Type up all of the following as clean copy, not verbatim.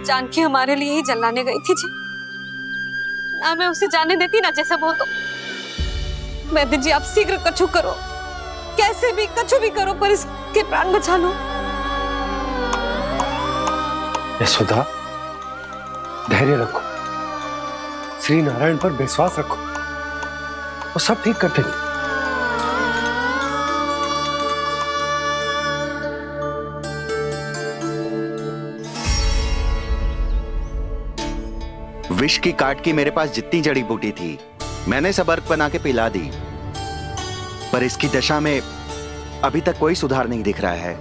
जानकी हमारे लिए ही जलाने गई थी जी। ना मैं उसे जाने देती ना जैसा वो तो। वैद्य जी आप शीघ्र कछु करो, कैसे भी कछु भी करो पर इसके प्राण बचा लो। यशोदा, धैर्य रखो, श्री नारायण पर विश्वास रखो, वो सब ठीक कर देंगे। विष की काट की मेरे पास जितनी जड़ी बूटी थी मैंने सब अर्क बना के पिला दी, पर इसकी दशा में अभी तक कोई सुधार नहीं दिख रहा है।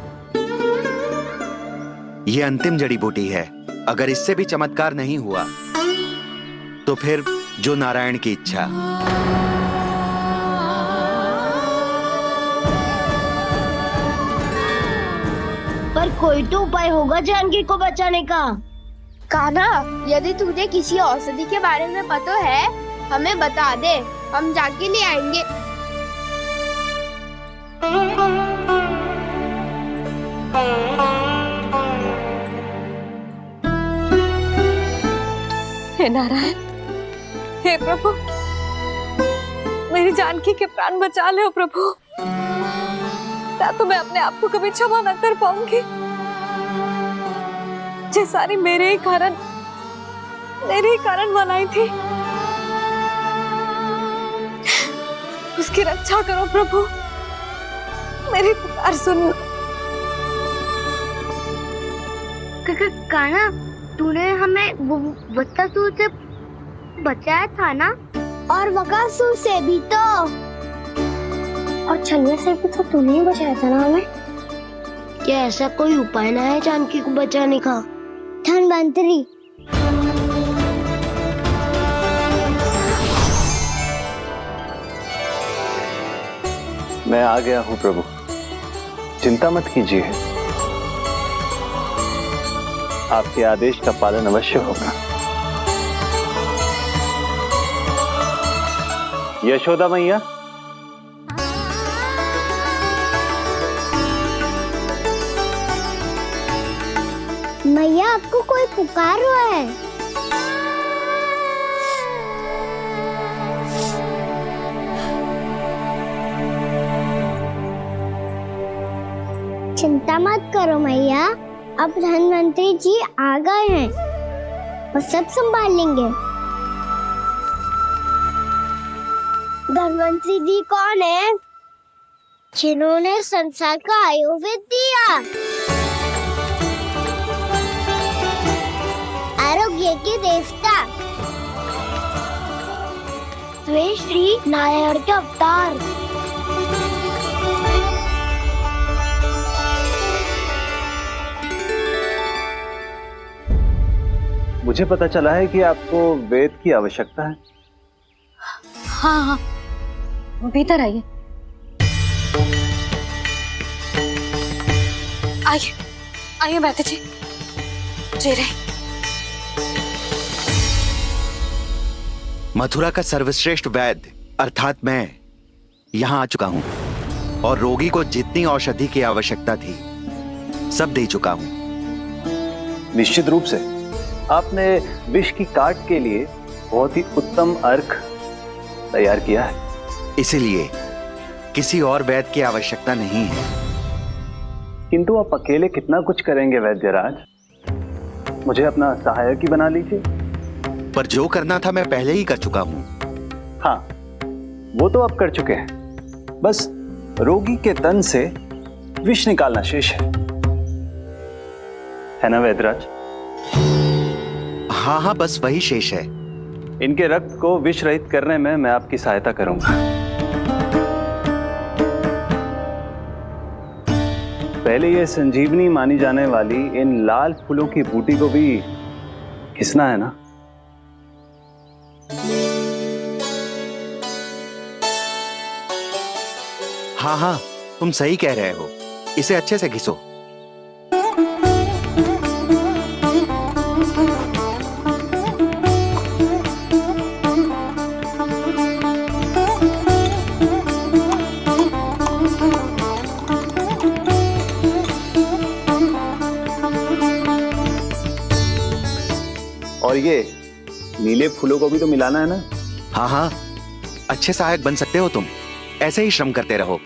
यह अंतिम जड़ी बूटी है, अगर इससे भी चमत्कार नहीं हुआ तो फिर जो नारायण की इच्छा। पर कोई तो उपाय होगा जानकी को बचाने का। कान्हा, यदि तुझे किसी औषधि के बारे में पता है हमें बता दे, हम जाके ले आएंगे। हे नारायण, हे प्रभु, मेरी जानकी के प्राण बचा ले प्रभु। या तो मैं अपने आप को कभी क्षमा न कर पाऊंगी। ये सारी मेरे ही कारण बनाई थी। उसकी रक्षा करो प्रभु, मेरी पुकार सुनो। कान्हा, तूने हमें बत्तासुर से बचाया था ना? और बकासुर से भी तो। और छलिया से भी तो तूने ही बचाया था ना हमें? क्या ऐसा कोई उपाय ना है जानकी को बचाने का? धन्वंतरी, मैं आ गया हूं प्रभु, चिंता मत कीजिए, आपके आदेश का पालन अवश्य होगा। यशोदा मैया, मैया आपको कोई पुकार रहा है। चिंता मत करो मैया, अब धन्वंतरी जी आ गए हैं, वो सब संभाल लेंगे। धन्वंतरी जी कौन है? जिन्होंने संसार का आयुर्वेद दिया, आरोग्य के देवता, वे श्री नारायण के अवतार। मुझे पता चला है कि आपको वेद की आवश्यकता है। हाँ हाँ, भीतर आइए। आइए आइए वैद्य जी, जी रहे। मथुरा का सर्वश्रेष्ठ वैद्य अर्थात मैं यहां आ चुका हूं और रोगी को जितनी औषधि की आवश्यकता थी सब दे चुका हूं। निश्चित रूप से आपने विष की काट के लिए बहुत ही उत्तम अर्क तैयार किया है, इसीलिए किसी और वैद्य की आवश्यकता नहीं है। किंतु आप अकेले कितना कुछ करेंगे वैद्यराज, मुझे अपना सहायक ही बना लीजिए। पर जो करना था मैं पहले ही कर चुका हूं। हाँ, वो तो आप कर चुके हैं, बस रोगी के तन से विष निकालना शेष है ना वैद्यराज? हाँ हाँ, बस वही शेष है। इनके रक्त को विष रहित करने में मैं आपकी सहायता करूंगा। पहले ये संजीवनी मानी जाने वाली इन लाल फूलों की बूटी को भी घिसना है ना? हाँ हाँ, तुम सही कह रहे हो, इसे अच्छे से घिसो। और ये नीले फूलों को भी तो मिलाना है ना। हाँ हाँ, अच्छे सहायक बन सकते हो तुम, ऐसे ही श्रम करते रहो।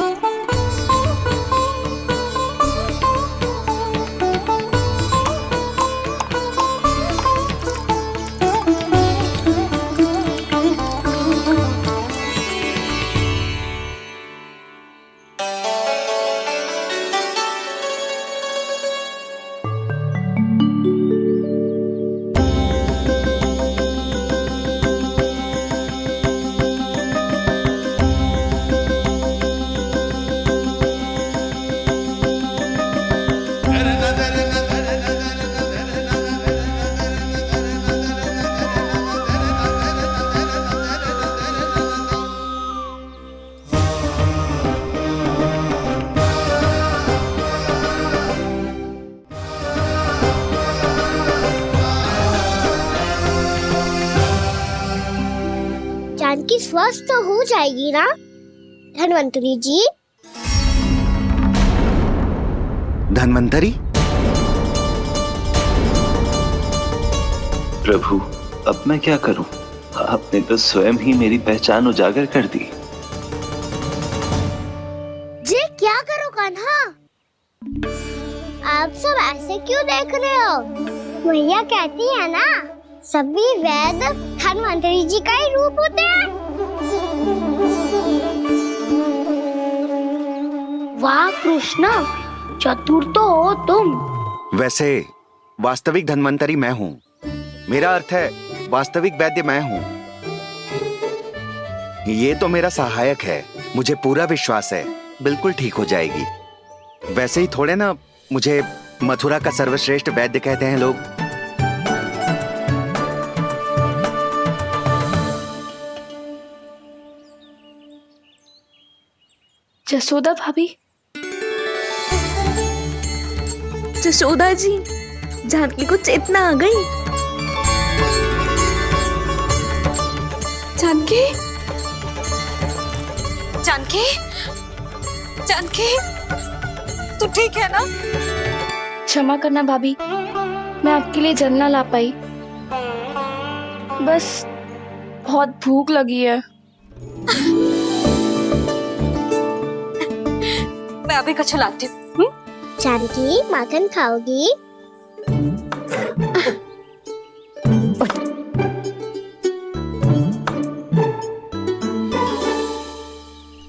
जानकी स्वस्थ तो हो जाएगी ना धन्वंतरी जी? धन्वंतरी? प्रभु, अब मैं क्या करूं? आपने तो स्वयं ही मेरी पहचान उजागर कर दी। जी क्या करो कान्हा? आप सब ऐसे क्यों देख रहे हो? मैया कहती है ना, सभी वेद धन्वंतरी जी का ही रूप होते हैं। वाह कृष्णा, चतुर तो हो तुम। वैसे वास्तविक धन्वंतरी मैं हूँ। मेरा अर्थ है वास्तविक वैद्य मैं हूँ। ये तो मेरा सहायक है, मुझे पूरा विश्वास है बिल्कुल ठीक हो जाएगी। वैसे ही थोड़े ना मुझे मथुरा का सर्वश्रेष्ठ वैद्य कहते हैं लोग। जसोदा भाभी, जसोदा जी, जानकी को चेतना आ गई। जानकी, जानकी, जानकी, तू ठीक है ना? क्षमा करना भाभी, मैं आपके लिए जल ना ला पाई। बस बहुत भूख लगी है। मैं अभी कछु लाती हूँ। जानकी माखन खाओगी?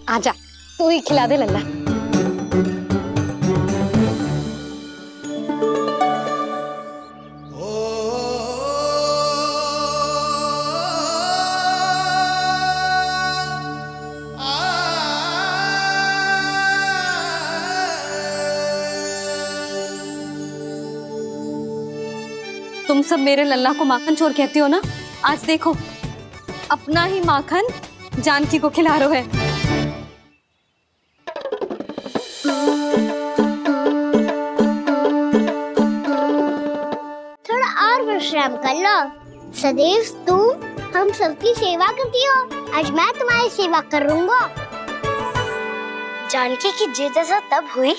आजा, तू ही खिला दे लल्ला। तुम सब मेरे लल्ला को माखन चोर कहती हो ना? आज देखो, अपना ही माखन जानकी को खिला रहे है। थोड़ा और विश्राम कर लो। सदैव तुम हम सबकी सेवा करती हो, आज मैं तुम्हारी सेवा करूंगा। जानकी की जिज्ञासा तब हुई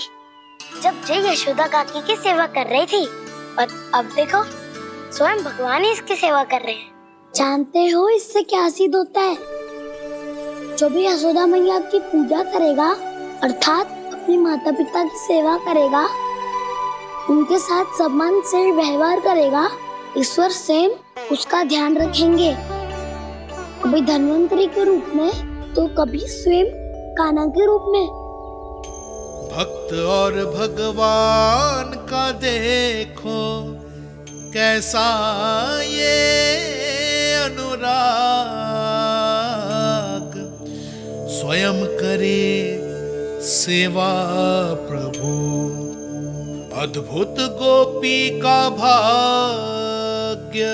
जब जय यशोदा काकी की सेवा कर रही थी, और अब देखो स्वयं भगवान ही इसकी सेवा कर रहे हैं। जानते हो इससे क्या सिद्ध होता है? जो भी यशोदा मैया की पूजा करेगा, अर्थात अपने माता पिता की सेवा करेगा, उनके साथ सम्मान से व्यवहार करेगा, ईश्वर स्वयं उसका ध्यान रखेंगे। कभी धन्वंतरी के रूप में तो कभी स्वयं कान्हा के रूप में। भक्त और भगवान का देखो कैसा ये अनुराग, स्वयं करे सेवा प्रभु, अद्भुत गोपी का भाग्य।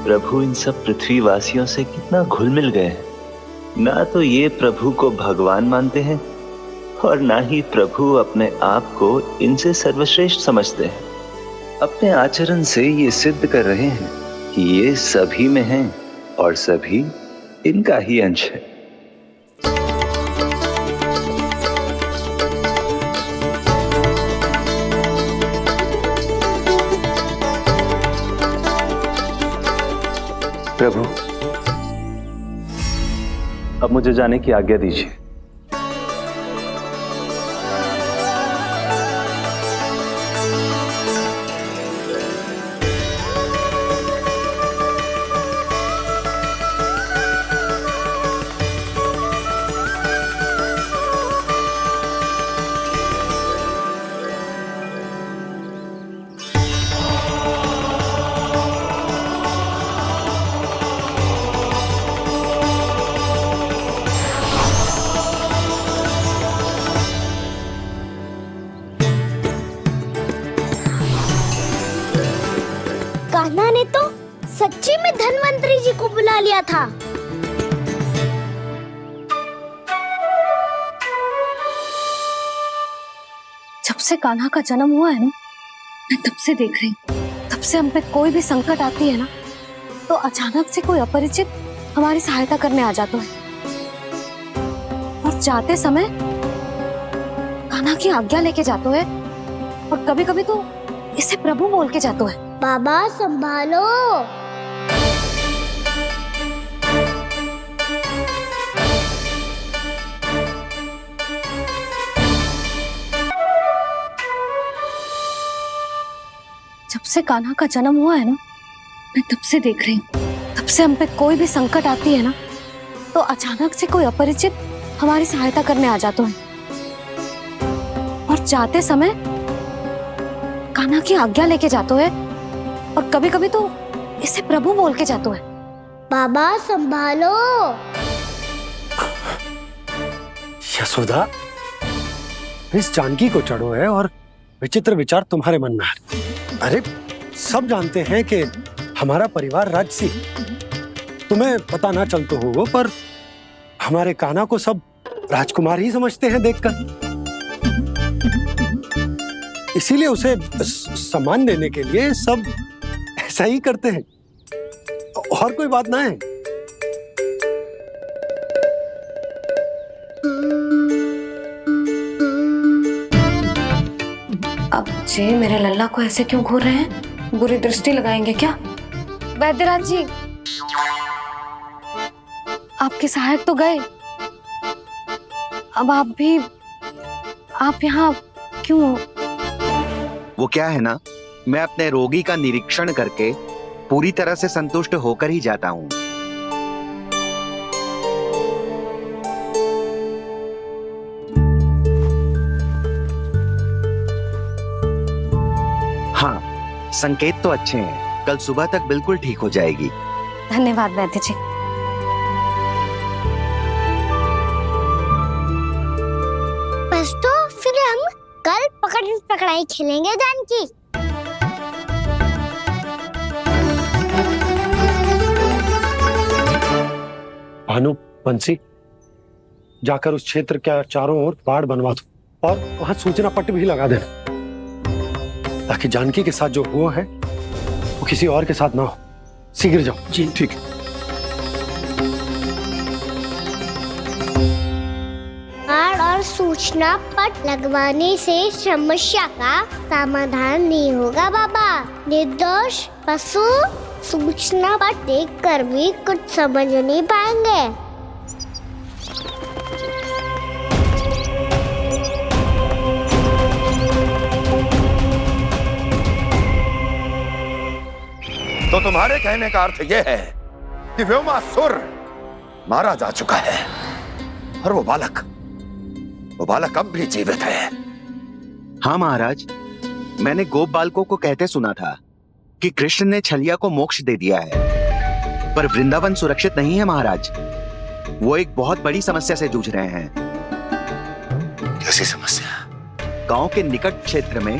प्रभु इन सब पृथ्वीवासियों से कितना घुल मिल गए हैं। ना तो ये प्रभु को भगवान मानते हैं और ना ही प्रभु अपने आप को इनसे सर्वश्रेष्ठ समझते हैं। अपने आचरण से ये सिद्ध कर रहे हैं कि ये सभी में हैं और सभी इनका ही अंश है। प्रभु, अब मुझे जाने की आज्ञा दीजिए। कान्हा ने तो सच्ची में धन्वंतरी जी को बुला लिया था। जब से कान्हा का जन्म हुआ है ना, मैं तब से देख रही हूँ, तब से हम पे कोई भी संकट आती है ना, तो अचानक से कोई अपरिचित हमारी सहायता करने आ जाता है, और जाते समय कान्हा की आज्ञा लेके जाते है, और कभी कभी तो इसे प्रभु बोल के जाते है। बाबा संभालो। जब से कान्हा का जन्म हुआ है ना, मैं तब से देख रही हूँ, तब से हम पे कोई भी संकट आती है ना, तो अचानक से कोई अपरिचित हमारी सहायता करने आ जाता है, और जाते समय कान्हा की आज्ञा लेके जाते है, और कभी कभी तो इसे प्रभु बोल के जाते है। बाबा संभालो। यशोदा, इस जानकी को चढ़ो है और विचित्र विचार तुम्हारे मन में है। अरे सब जानते हैं कि हमारा परिवार राजसी, तुम्हें पता ना चलता हो वो, पर हमारे कान्हा को सब राजकुमार ही समझते हैं देखकर, इसीलिए उसे सम्मान देने के लिए सब ऐसा ही करते हैं, और कोई बात ना है। अब जे मेरे लल्ला को ऐसे क्यों घूर रहे हैं? बुरी दृष्टि लगाएंगे क्या? वैद्यराज जी, आपके सहायक तो गए, अब आप यहाँ क्यों? वो क्या है ना, मैं अपने रोगी का निरीक्षण करके पूरी तरह से संतुष्ट होकर ही जाता हूँ। हाँ, संकेत तो अच्छे हैं, कल सुबह तक बिल्कुल ठीक हो जाएगी। धन्यवाद वैद्य जी। बस तो फिर हम कल पकड़न पकड़ाई खेलेंगे जानकी। भानु, बंसी, जाकर उस क्षेत्र के चारों ओर बाड़ बनवा दो, और वहां सूचना पट्ट भी लगा देना, ताकि जानकी के साथ जो हुआ है वो किसी और के साथ ना हो। शीघ्र जाओ। जी ठीक है। बाड़ और सूचना पट लगवाने से समस्या का समाधान नहीं होगा बाबा। निर्दोष पशु सूचना पट देखकर भी कुछ समझ नहीं पाएंगे। तो तुम्हारे कहने का अर्थ यह है कि व्योमासुर मारा जा चुका है, और वो बालक अब भी जीवित है। हाँ महाराज, मैंने गोप बालकों को कहते सुना था कि कृष्ण ने छलिया को मोक्ष दे दिया है, पर वृंदावन सुरक्षित नहीं है महाराज। वो एक बहुत बड़ी समस्या से जूझ रहे हैं। कैसी समस्या? गांव के निकट क्षेत्र में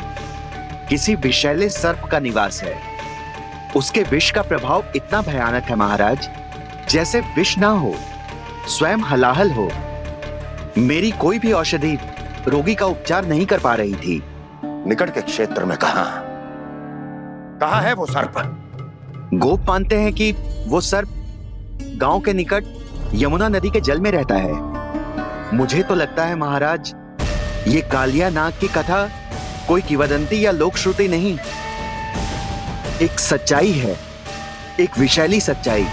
किसी विषैले सर्प का निवास है। उसके विष का प्रभाव इतना भयानक है महाराज, जैसे विष ना हो, स्वयं हलाहल हो। मेरी कोई भी औषधि रोगी का उपचार नहीं कर पा रही थी। निकट के क्षेत्र में कहाँ है वो सर्प? गोप मानते हैं कि वो सर्प गांव के निकट यमुना नदी के जल में रहता है। मुझे तो लगता है महाराज, ये कालिया नाग की कथा कोई किंवदंती या लोक श्रुति नहीं, एक सच्चाई है, एक विषैली सच्चाई।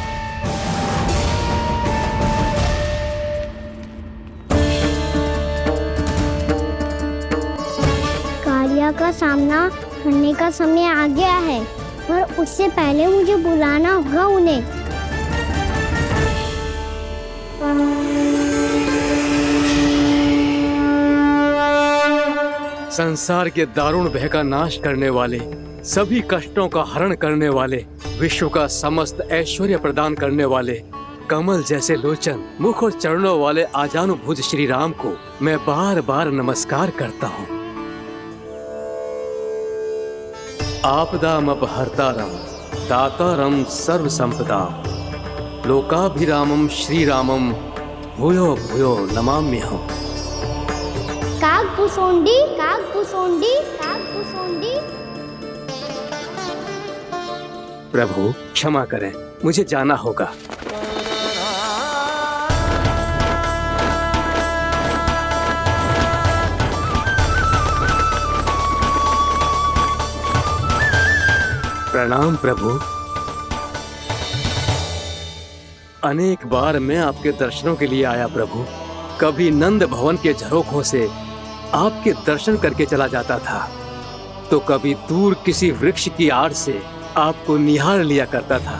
सामना करने का समय आ गया है, पर उससे पहले मुझे बुलाना होगा उन्हें। संसार के दारुण भय का नाश करने वाले, सभी कष्टों का हरण करने वाले, विश्व का समस्त ऐश्वर्य प्रदान करने वाले, कमल जैसे लोचन, मुख और चरणों वाले आजानुभुज श्री राम को मैं बार बार नमस्कार करता हूँ। आपदामपहर्तारं दातारं सर्व संपदा लोकाभिरामं श्री रामं भूयो भूयो नमाम्यहम्। काकभुसुंडी काकभुसुंडी काकभुसुंडी। प्रभु क्षमा करें, मुझे जाना होगा। प्रणाम प्रभु। अनेक बार मैं आपके दर्शनों के लिए आया प्रभु। कभी नंद भवन के झरोखों से आपके दर्शन करके चला जाता था, तो कभी दूर किसी वृक्ष की आड़ से आपको निहार लिया करता था।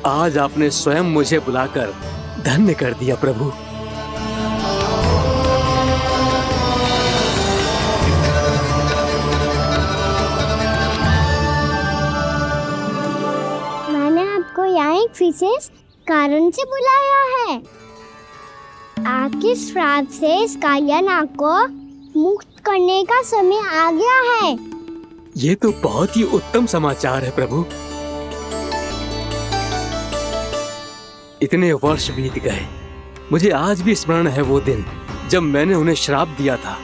आज आपने स्वयं मुझे बुलाकर धन्य कर दिया प्रभु। मैंने आपको यहाँ एक विशेष कारण से बुलाया है। आपके श्राप से इस कालियानाग को मुक्त करने का समय आ गया है। ये तो बहुत ही उत्तम समाचार है प्रभु। इतने वर्ष बीत गए, मुझे आज भी स्मरण है वो दिन जब मैंने उन्हें श्राप दिया था।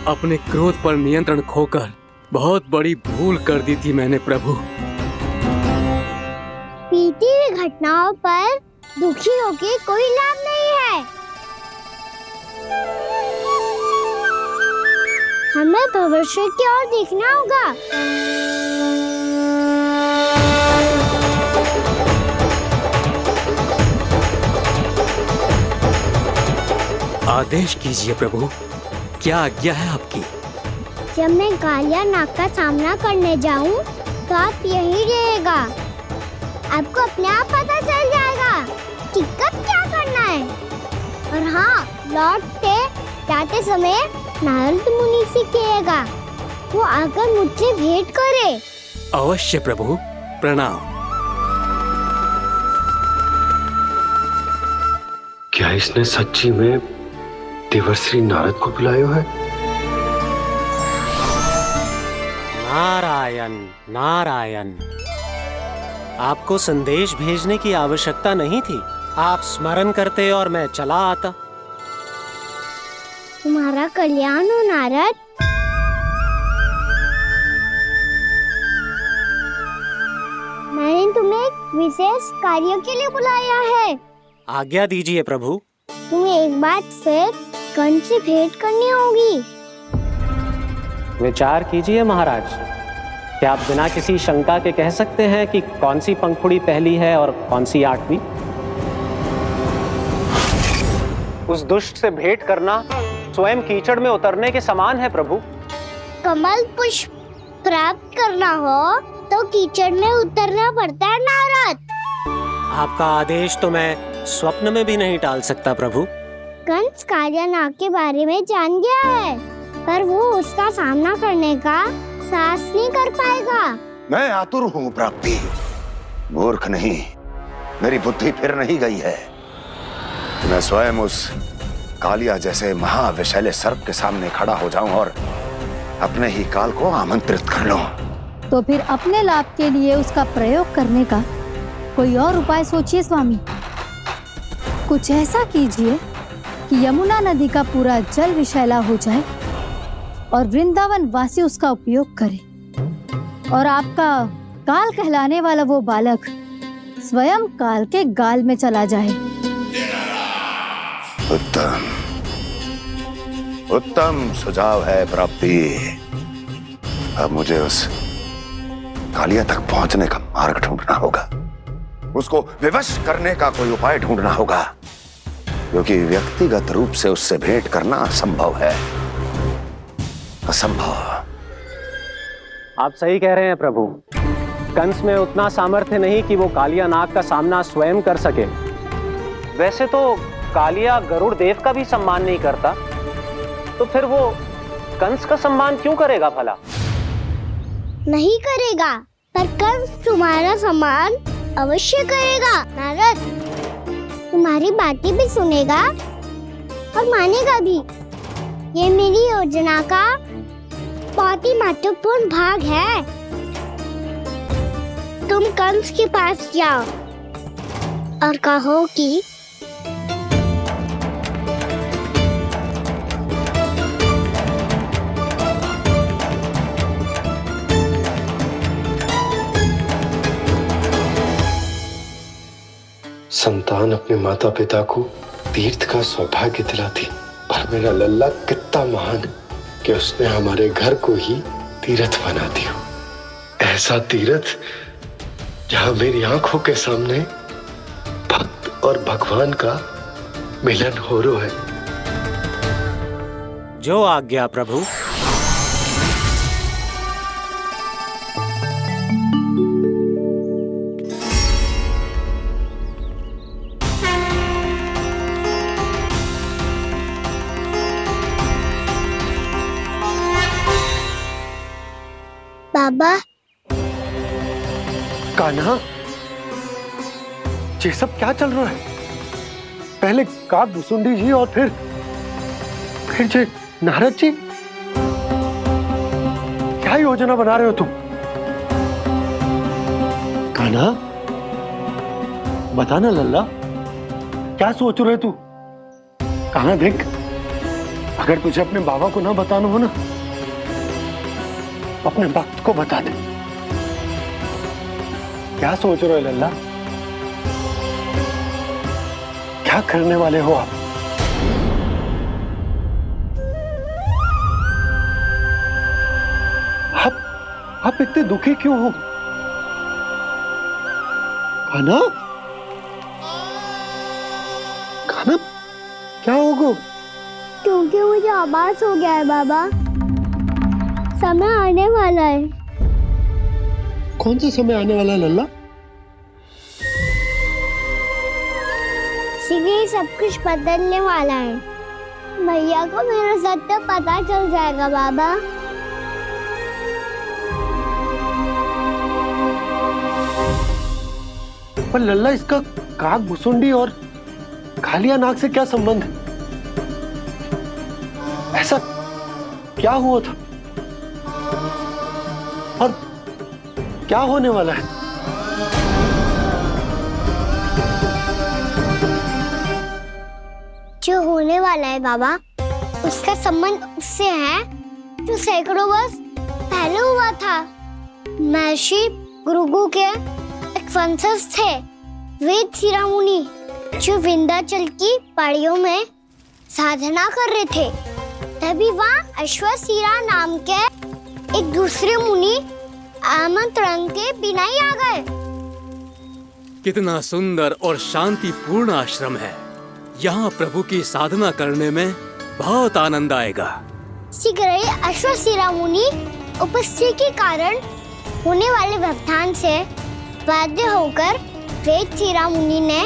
अपने क्रोध पर नियंत्रण खोकर बहुत बड़ी भूल कर दी थी मैंने प्रभु। बीती हुई घटनाओं पर दुखी होके कोई लाभ नहीं है। हमें भविष्य की ओर देखना होगा। आदेश कीजिए प्रभु, क्या आज्ञा है आपकी? जब मैं कालियानाग का सामना करने जाऊं, तो आप यही रहेगा। आपको अपने आप पता चल जाएगा कि कब क्या करना है। और हाँ, लौटते जाते समय नारद मुनि से कहेगा, वो आकर मुझसे भेंट करे। अवश्य प्रभु, प्रणाम। क्या इसने सच्ची में देवर्षि नारद को बुलाया है? नारायण नारायण, आपको संदेश भेजने की आवश्यकता नहीं थी। आप स्मरण करते और मैं चला आता। तुम्हारा कल्याण हो नारद। मैंने तुम्हें एक विशेष कार्य के लिए बुलाया है। आज्ञा दीजिए प्रभु। तुम्हें एक बार फिर कंस से भेंट करनी होगी। विचार कीजिए महाराज, क्या आप बिना किसी शंका के कह सकते हैं कि कौन सी पंखुड़ी पहली है और कौन सी आठवीं? उस दुष्ट से भेंट करना स्वयं कीचड़ में उतरने के समान है प्रभु। कमल पुष्प प्राप्त करना हो तो कीचड़ में उतरना पड़ता है नारद। आपका आदेश तो मैं स्वप्न में भी नहीं टाल सकता प्रभु। कंस कालियानाग के बारे में जान गया है, पर वो उसका सामना करने का साहस नहीं कर पाएगा। मैं आतुर हूँ प्राप्ति, मूर्ख नहीं। मेरी बुद्धि फिर नहीं गई है। मैं स्वयं उस कालिया जैसे महाविषैले सर्प के सामने खड़ा हो जाऊं और अपने ही काल को आमंत्रित कर लूं। तो फिर अपने लाभ के लिए उसका प्रयोग करने का कोई और उपाय सोचिए स्वामी। कुछ ऐसा कीजिए कि यमुना नदी का पूरा जल विषैला हो जाए और वृंदावन वासी उसका उपयोग करे, और आपका काल कहलाने वाला वो बालक स्वयं काल के गाल में चला जाए। उत्तम उत्तम सुझाव है प्राप्ति। अब मुझे उस कालिया तक पहुंचने का मार्ग ढूंढना होगा। उसको विवश करने का कोई उपाय ढूंढना होगा, क्योंकि व्यक्तिगत रूप से उससे भेंट करना असंभव है। असंभव। आप सही कह रहे हैं प्रभु। कंस में उतना सामर्थ्य नहीं कि वो कालिया नाग का सामना स्वयं कर सके। वैसे तो कालिया गरुड़ देव का भी सम्मान नहीं करता, तो फिर वो कंस का सम्मान क्यों करेगा भला? नहीं करेगा, पर कंस तुम्हारा सम्मान अवश्य करेगा। नारद तुम्हारी बातें भी सुनेगा और मानेगा भी। ये मेरी योजना का बहुत ही महत्वपूर्ण भाग है। तुम कंस के पास जाओ और कहो कि संतान अपने माता पिता को तीर्थ का सौभाग्य दिलाती, और मेरा लल्ला कितना महान कि उसने हमारे घर को ही तीर्थ बना दिया। ऐसा तीर्थ जहां मेरी आंखों के सामने भक्त और भगवान का मिलन हो रहा है। जो आज्ञा प्रभु। बाबा। कान्हा, ये सब क्या चल रहा है? पहले काग भुसुंडी जी और फिर जे नारद जी। क्या योजना बना रहे हो तुम? कान्हा, बताना लल्ला, क्या सोच रहे तू? कान्हा देख, अगर तुझे अपने बाबा को ना बताना हो ना, अपने भक्त को बता दे। क्या सोच रहे हो लल्ला? क्या करने वाले हो आप? आप इतने दुखी क्यों हो? कान्हा, कान्हा, क्या होगा? क्योंकि मुझे आभास हो गया है बाबा, समय आने वाला है। कौन सा समय आने वाला है लल्ला? शीघ्र ही सब कुछ बदलने वाला है। भैया को मेरा सत्य पता चल जाएगा बाबा। पर लल्ला, इसका काग भुसुंडी और कालिया नाग से क्या संबंध है? ऐसा क्या हुआ था और क्या होने वाला है? जो होने वाला है बाबा, उसका संबंध उससे है जो सैकड़ों वर्ष पहले हुआ था। महर्षि भृगु के एक वंशज थे वेद शिरोमणि, जो विंध्याचल की पहाड़ियों में साधना कर रहे थे। तभी वहाँ अश्वशिरा नाम के एक दूसरे मुनि आमंत्रण के बिना ही आ गए। कितना सुंदर और शांतिपूर्ण आश्रम है। यहाँ प्रभु की साधना करने में बहुत आनंद आएगा। शीघ्र ही अश्वशिरा मुनि उपस्थिति के कारण होने वाले व्यवधान से बाध्य होकर वेद शिरोमणि ने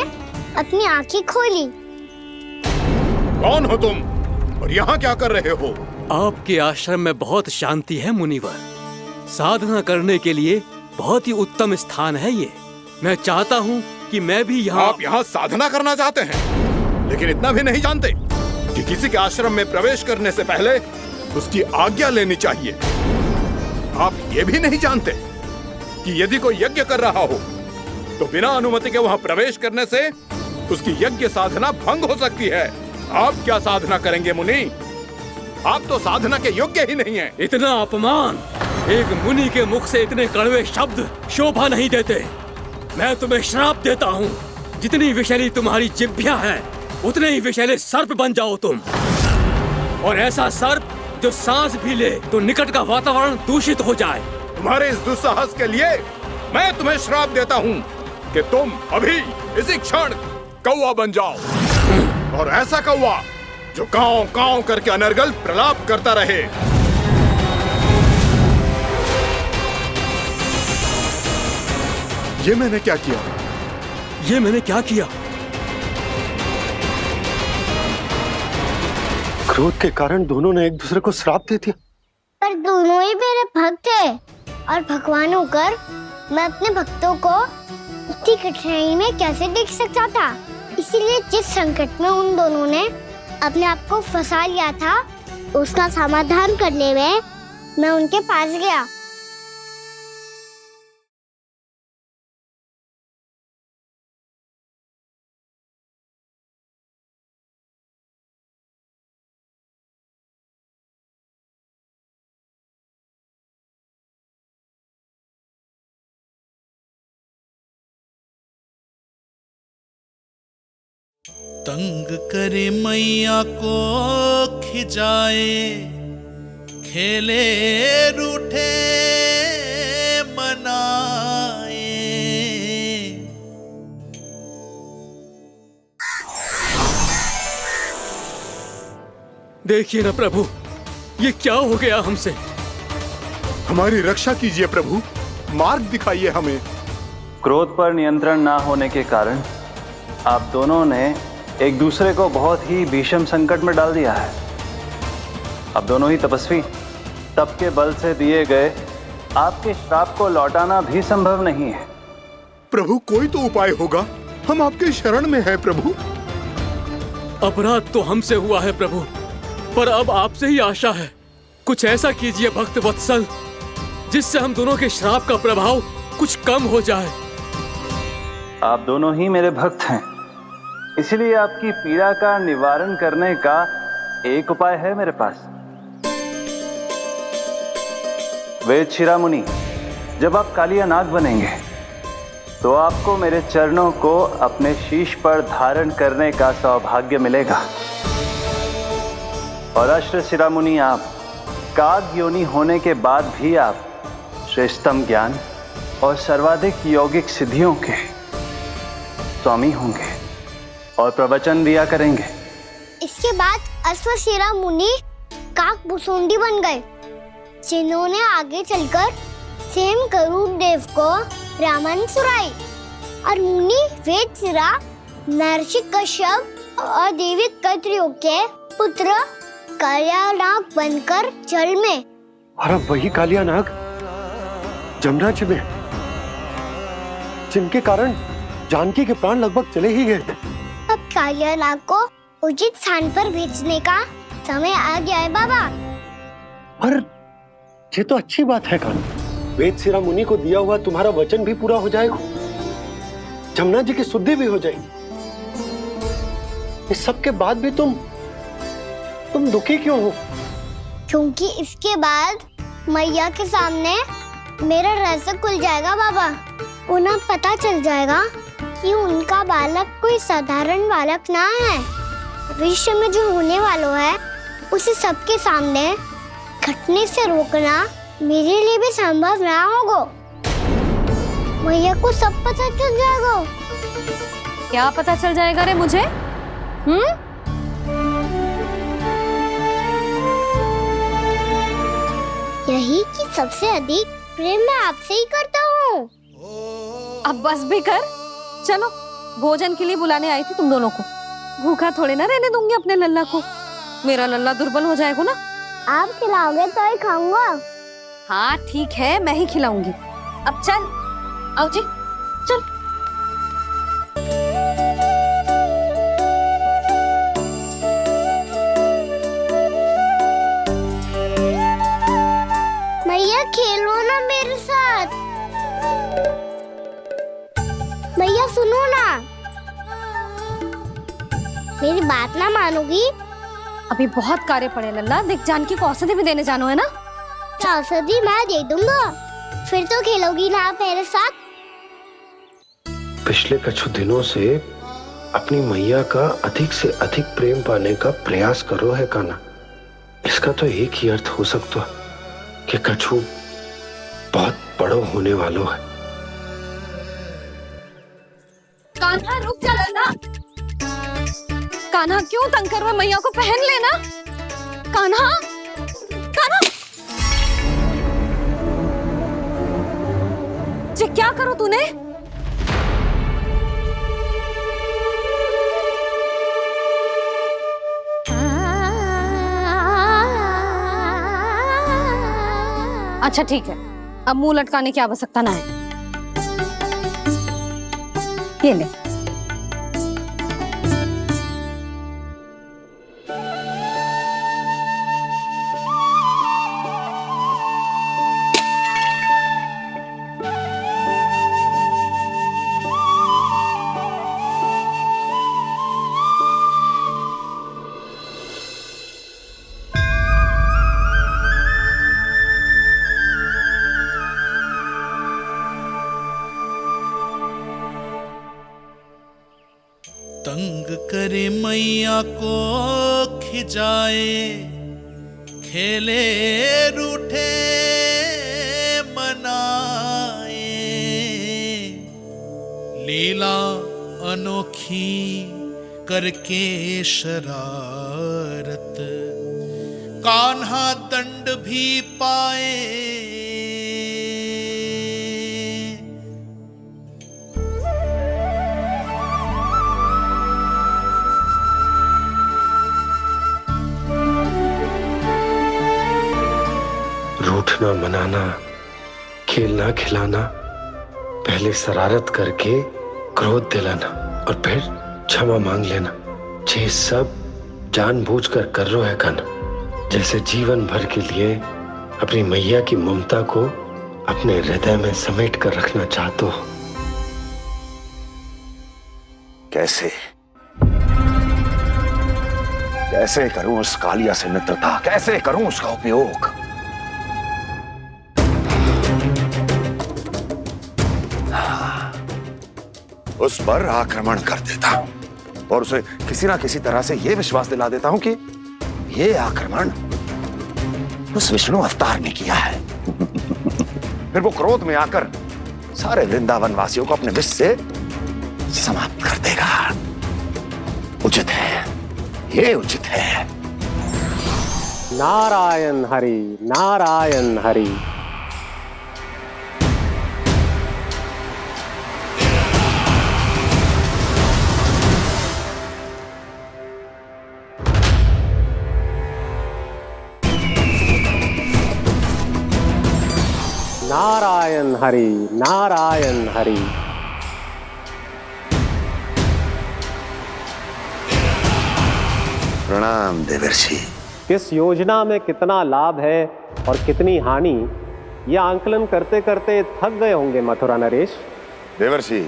अपनी आंखें खोली। कौन हो तुम और यहाँ क्या कर रहे हो? आपके आश्रम में बहुत शांति है मुनिवर। साधना करने के लिए बहुत ही उत्तम स्थान है ये। मैं चाहता हूँ कि मैं भी यहाँ। आप यहाँ साधना करना चाहते हैं, लेकिन इतना भी नहीं जानते कि किसी के आश्रम में प्रवेश करने से पहले उसकी आज्ञा लेनी चाहिए। आप ये भी नहीं जानते कि यदि कोई यज्ञ कर रहा हो तो बिना अनुमति के वहाँ प्रवेश करने से उसकी यज्ञ साधना भंग हो सकती है। आप क्या साधना करेंगे मुनि? आप तो साधना के योग्य ही नहीं हैं। इतना अपमान! एक मुनि के मुख से इतने कड़वे शब्द शोभा नहीं देते। मैं तुम्हें श्राप देता हूँ, जितनी विषैली तुम्हारी जिह्वा है उतने ही विषैले सर्प बन जाओ तुम। और ऐसा सर्प जो सांस भी ले तो निकट का वातावरण दूषित हो जाए। तुम्हारे इस दुस्साहस के लिए मैं तुम्हें श्राप देता हूँ कि तुम अभी इसी क्षण कौवा बन जाओ, और ऐसा कौवा जो कांव कांव करके अनर्गल प्रलाप करता रहे। ये मैंने क्या किया? ये मैंने क्या किया? क्रोध के कारण दोनों ने एक दूसरे को श्राप दे दिया। पर दोनों ही मेरे भक्त हैं और भगवान होकर मैं अपने भक्तों को इतनी कठिनाई में कैसे देख सकता था। इसीलिए जिस संकट में उन दोनों ने अपने आप को फंसा लिया था, उसका समाधान करने में मैं उनके पास गया। तंग करे मैया को खिजाए, खेले रूठे मनाए। देखिए ना प्रभु, ये क्या हो गया हमसे? हमारी रक्षा कीजिए प्रभु, मार्ग दिखाइए हमें। क्रोध पर नियंत्रण ना होने के कारण आप दोनों ने एक दूसरे को बहुत ही भीषण संकट में डाल दिया है। आप दोनों ही तपस्वी, तप के बल से दिए गए आपके श्राप को लौटाना भी संभव नहीं है। प्रभु कोई तो उपाय होगा, हम आपके शरण में हैं प्रभु। अपराध तो हमसे हुआ है प्रभु, पर अब आपसे ही आशा है। कुछ ऐसा कीजिए भक्त वत्सल, जिससे हम दोनों के श्राप का प्रभाव कुछ कम हो जाए। आप दोनों ही मेरे भक्त हैं, इसलिए आपकी पीड़ा का निवारण करने का एक उपाय है मेरे पास। वेद शिरामुनि, जब आप कालिया नाग बनेंगे तो आपको मेरे चरणों को अपने शीश पर धारण करने का सौभाग्य मिलेगा। और अश्र शिरामुनि, आप काग योनि होने के बाद भी आप श्रेष्ठतम ज्ञान और सर्वाधिक यौगिक सिद्धियों के स्वामी होंगे और प्रवचन दिया करेंगे। इसके बाद अश्वशिरा मुनि काक भुसुंडी बन गए, जिन्होंने आगे चलकर सेम गरुड़ देव को रामायण सुनाई। और मुनि वेदशिरा महर्षि कश्यप और देवी कत्रियों के पुत्र कालिया नाग बनकर जल में। और अब वही कालिया नाग जमुना जी में, जिनके कारण जानकी के प्राण लगभग चले ही गए थे। अब कालिया नाग को उचित स्थान पर भेजने का समय आ गया है बाबा। पर ये तो अच्छी बात है कान्हा, वेदशिरा मुनि को दिया हुआ तुम्हारा वचन भी पूरा हो जाएगा, जमुना जी की शुद्धि भी हो जाएगी। इस सब के बाद भी तुम दुखी क्यों हो? क्योंकि इसके बाद मैया के सामने मेरा रहस्य खुल जाएगा बाबा। उन्हें पता चल जाएगा कि उनका बालक कोई साधारण बालक ना है। भविष्य में जो होने वाला है उसे सबके सामने घटने से रोकना मेरे लिए भी संभव ना होगा। मैया को सब पता चल जाएगा। क्या पता चल जाएगा रे मुझे? यही कि सबसे अधिक प्रेम मैं आपसे ही करता हूँ। अब बस भी कर, चलो भोजन के लिए बुलाने आई थी तुम दोनों को। भूखा थोड़े ना रहने दूंगी अपने लल्ला को, मेरा लल्ला दुर्बल हो जाएगा ना। आप खिलाओगे तो ही खाऊंगा। हाँ ठीक है, मैं ही खिलाऊंगी। अब चल, आओ जी चल। मैया खेलो ना मेरे साथ। मैया सुनो ना, मेरी बात ना मानोगी? अभी बहुत कार्य पड़े लल्ला, देख जानकी को औषधि भी देने जानो है ना। औषधि मैं दे दूंगा, फिर तो खेलोगी ना आप मेरे साथ। पिछले कुछ दिनों से अपनी मैया का अधिक से अधिक प्रेम पाने का प्रयास करो है कान्हा। इसका तो एक ही अर्थ हो सकता कि कछु बहुत बड़ो होने वालों है। कान्हा रुक जा लल्ला। कान्हा क्यों तंग कर रहा है? मैया को पहन लेना। कान्हा, कान्हा, ये क्या करो तूने? अच्छा ठीक है, अब मुंह लटकाने की आवश्यकता ना है। ये ले। तंग करे मैया को खिजाए, खेले रूठे मनाए, लीला अनोखी करके शरारत, कान्हा दंड भी पाए। रूठना मनाना, खेलना खिलाना, पहले शरारत करके क्रोध दिलाना और फिर क्षमा मांग लेना, ये सब जानबूझकर कर रहे है कान्हा, जैसे जीवन भर के लिए अपनी मैया की ममता को अपने हृदय में समेट कर रखना चाहते हो। कैसे कैसे करूं उस कालिया से मित्रता, कैसे करूं उसका उपयोग? उस पर आक्रमण कर देता हूं और उसे किसी ना किसी तरह से यह विश्वास दिला देता हूं कि यह आक्रमण उस विष्णु अवतार ने किया है। फिर वो क्रोध में आकर सारे वृंदावन वासियों को अपने विष से समाप्त कर देगा। उचित है, ये उचित है। नारायण हरि, नारायण हरि। नारायण हरि, नारायण हरि। प्रणाम देवर्षि। किस योजना में कितना लाभ है और कितनी हानि, यह आंकलन करते करते थक गए होंगे मथुरा नरेश। देवर्षि,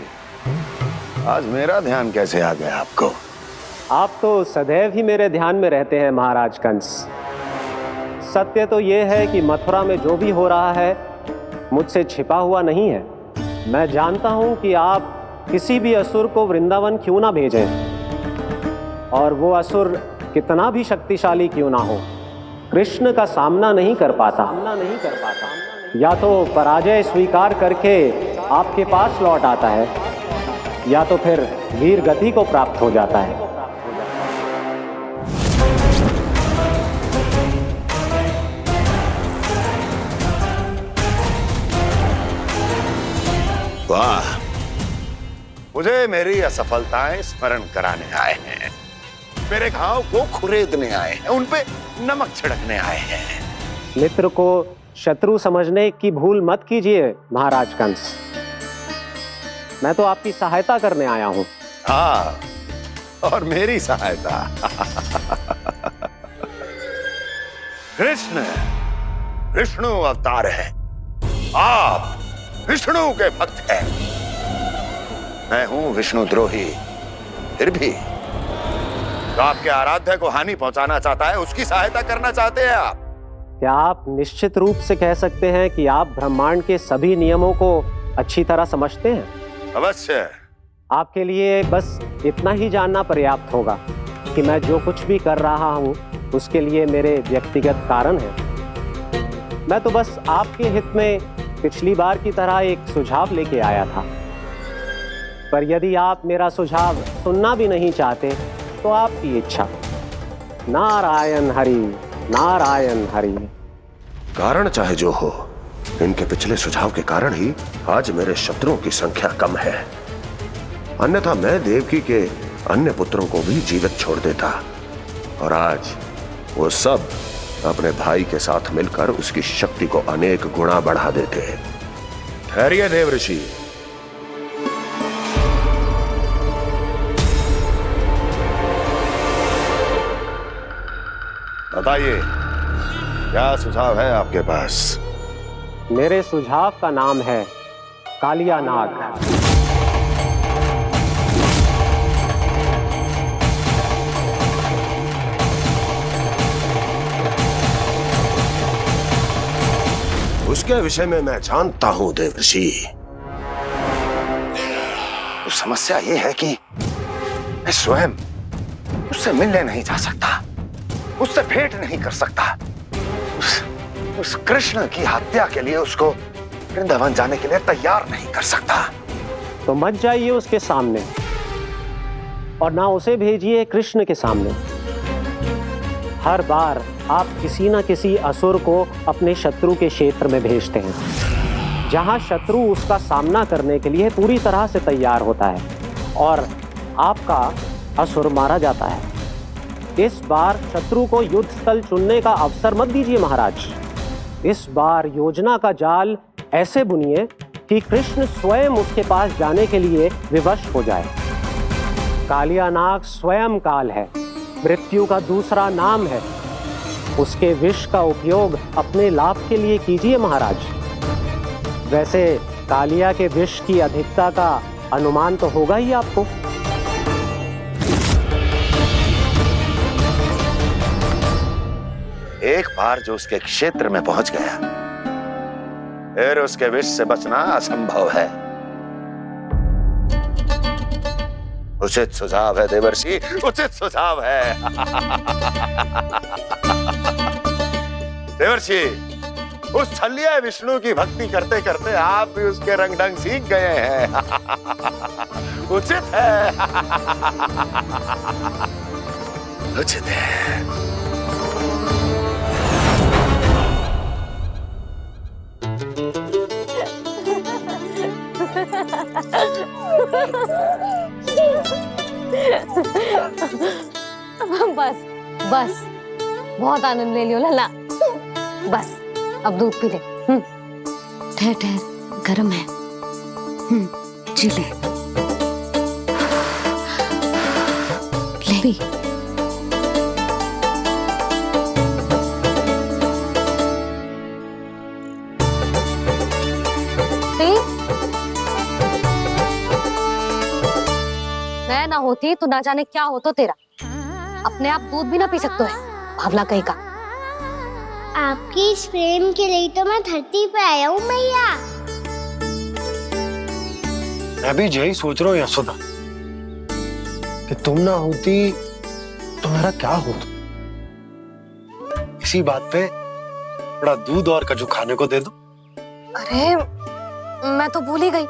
आज मेरा ध्यान कैसे आ गया आपको? आप तो सदैव ही मेरे ध्यान में रहते हैं महाराज कंस। सत्य तो यह है कि मथुरा में जो भी हो रहा है मुझसे छिपा हुआ नहीं है। मैं जानता हूं कि आप किसी भी असुर को वृंदावन क्यों ना भेजें, और वो असुर कितना भी शक्तिशाली क्यों ना हो, कृष्ण का सामना नहीं कर पाता। या तो पराजय स्वीकार करके आपके पास लौट आता है, या तो फिर वीर गति को प्राप्त हो जाता है। वाह, मुझे मेरी असफलताएं स्मरण कराने आए हैं, मेरे घाव को खुरेदने आए हैं, उन पे नमक छिड़कने आए हैं। मित्र को शत्रु समझने की भूल मत कीजिए महाराज कंस। मैं तो आपकी सहायता करने आया हूं। हाँ, और मेरी सहायता। कृष्ण विष्णु अवतार है, आप विष्णु के भक्त हैं। मैं हूं विष्णु द्रोही, फिर भी तो आपके आराध्य को हानि पहुंचाना चाहता है, उसकी सहायता करना चाहते हैं आप। क्या आप निश्चित रूप से कह सकते हैं कि आप ब्रह्मांड के सभी नियमों को अच्छी तरह समझते हैं? अवश्य। आपके लिए बस इतना ही जानना पर्याप्त होगा कि मैं जो कुछ भी कर रहा हूं उसके लिए मेरे व्यक्तिगत कारण हैं। मैं तो बस आपके हित में पिछली बार की तरह एक सुझाव लेके आया था, पर यदि आप मेरा सुझाव सुनना भी नहीं चाहते तो आपकी इच्छा। नारायण हरि, नारायण हरि। कारण चाहे जो हो, इनके पिछले सुझाव के कारण ही आज मेरे शत्रुओं की संख्या कम है। अन्यथा मैं देवकी के अन्य पुत्रों को भी जीवित छोड़ देता, और आज वो सब अपने भाई के साथ मिलकर उसकी शक्ति को अनेक गुना बढ़ा देते हैं। ठहरिए देवऋषि। बताइए, क्या सुझाव है आपके पास? मेरे सुझाव का नाम है कालिया नाग। उसके विषय में मैं जानता हूं देवऋषि। तो समस्या यह है कि मैं स्वयं उससे मिलने नहीं जा सकता, उससे भेंट नहीं कर सकता। उस कृष्ण की हत्या के लिए उसको वृंदावन जाने के लिए तैयार नहीं कर सकता। तो मत जाइए उसके सामने और ना उसे भेजिए कृष्ण के सामने। हर बार आप किसी ना किसी असुर को अपने शत्रु के क्षेत्र में भेजते हैं, जहां शत्रु उसका सामना करने के लिए पूरी तरह से तैयार होता है और आपका असुर मारा जाता है। इस बार शत्रु को युद्ध स्थल चुनने का अवसर मत दीजिए महाराज। इस बार योजना का जाल ऐसे बुनिए कि कृष्ण स्वयं उसके पास जाने के लिए विवश हो जाए। कालिया नाग स्वयं काल है, मृत्यु का दूसरा नाम है। उसके विष का उपयोग अपने लाभ के लिए कीजिए महाराज। वैसे कालिया के विष की अधिकता का अनुमान तो होगा ही आपको। एक बार जो उसके क्षेत्र में पहुंच गया, फिर उसके विष से बचना असंभव है। उचित सुझाव है देवर्षि, उचित सुझाव है। देवर्षि, उस छलिया विष्णु की भक्ति करते करते आप भी उसके रंग ढंग सीख गए हैं। उचित है, उचित है। बस बस, बहुत आनंद ले लियो लल्ला। बस अब दूध पी ले। ठहर ठहर, गर्म है। जी ले ले पी। मैं ना होती तो ना जाने क्या हो तो तेरा। अपने आप दूध भी ना पी सकते है, भावला कहीं का। आपकी इस प्रेम के लिए तो मैं धरती पे आया हूँ मैया। मैं भी यही सोच रहा हूँ यशोदा कि तुम ना होती तो मेरा क्या होता। इसी बात पे थोड़ा दूध और कजू खाने को दे दो। अरे मैं तो भूल ही गई।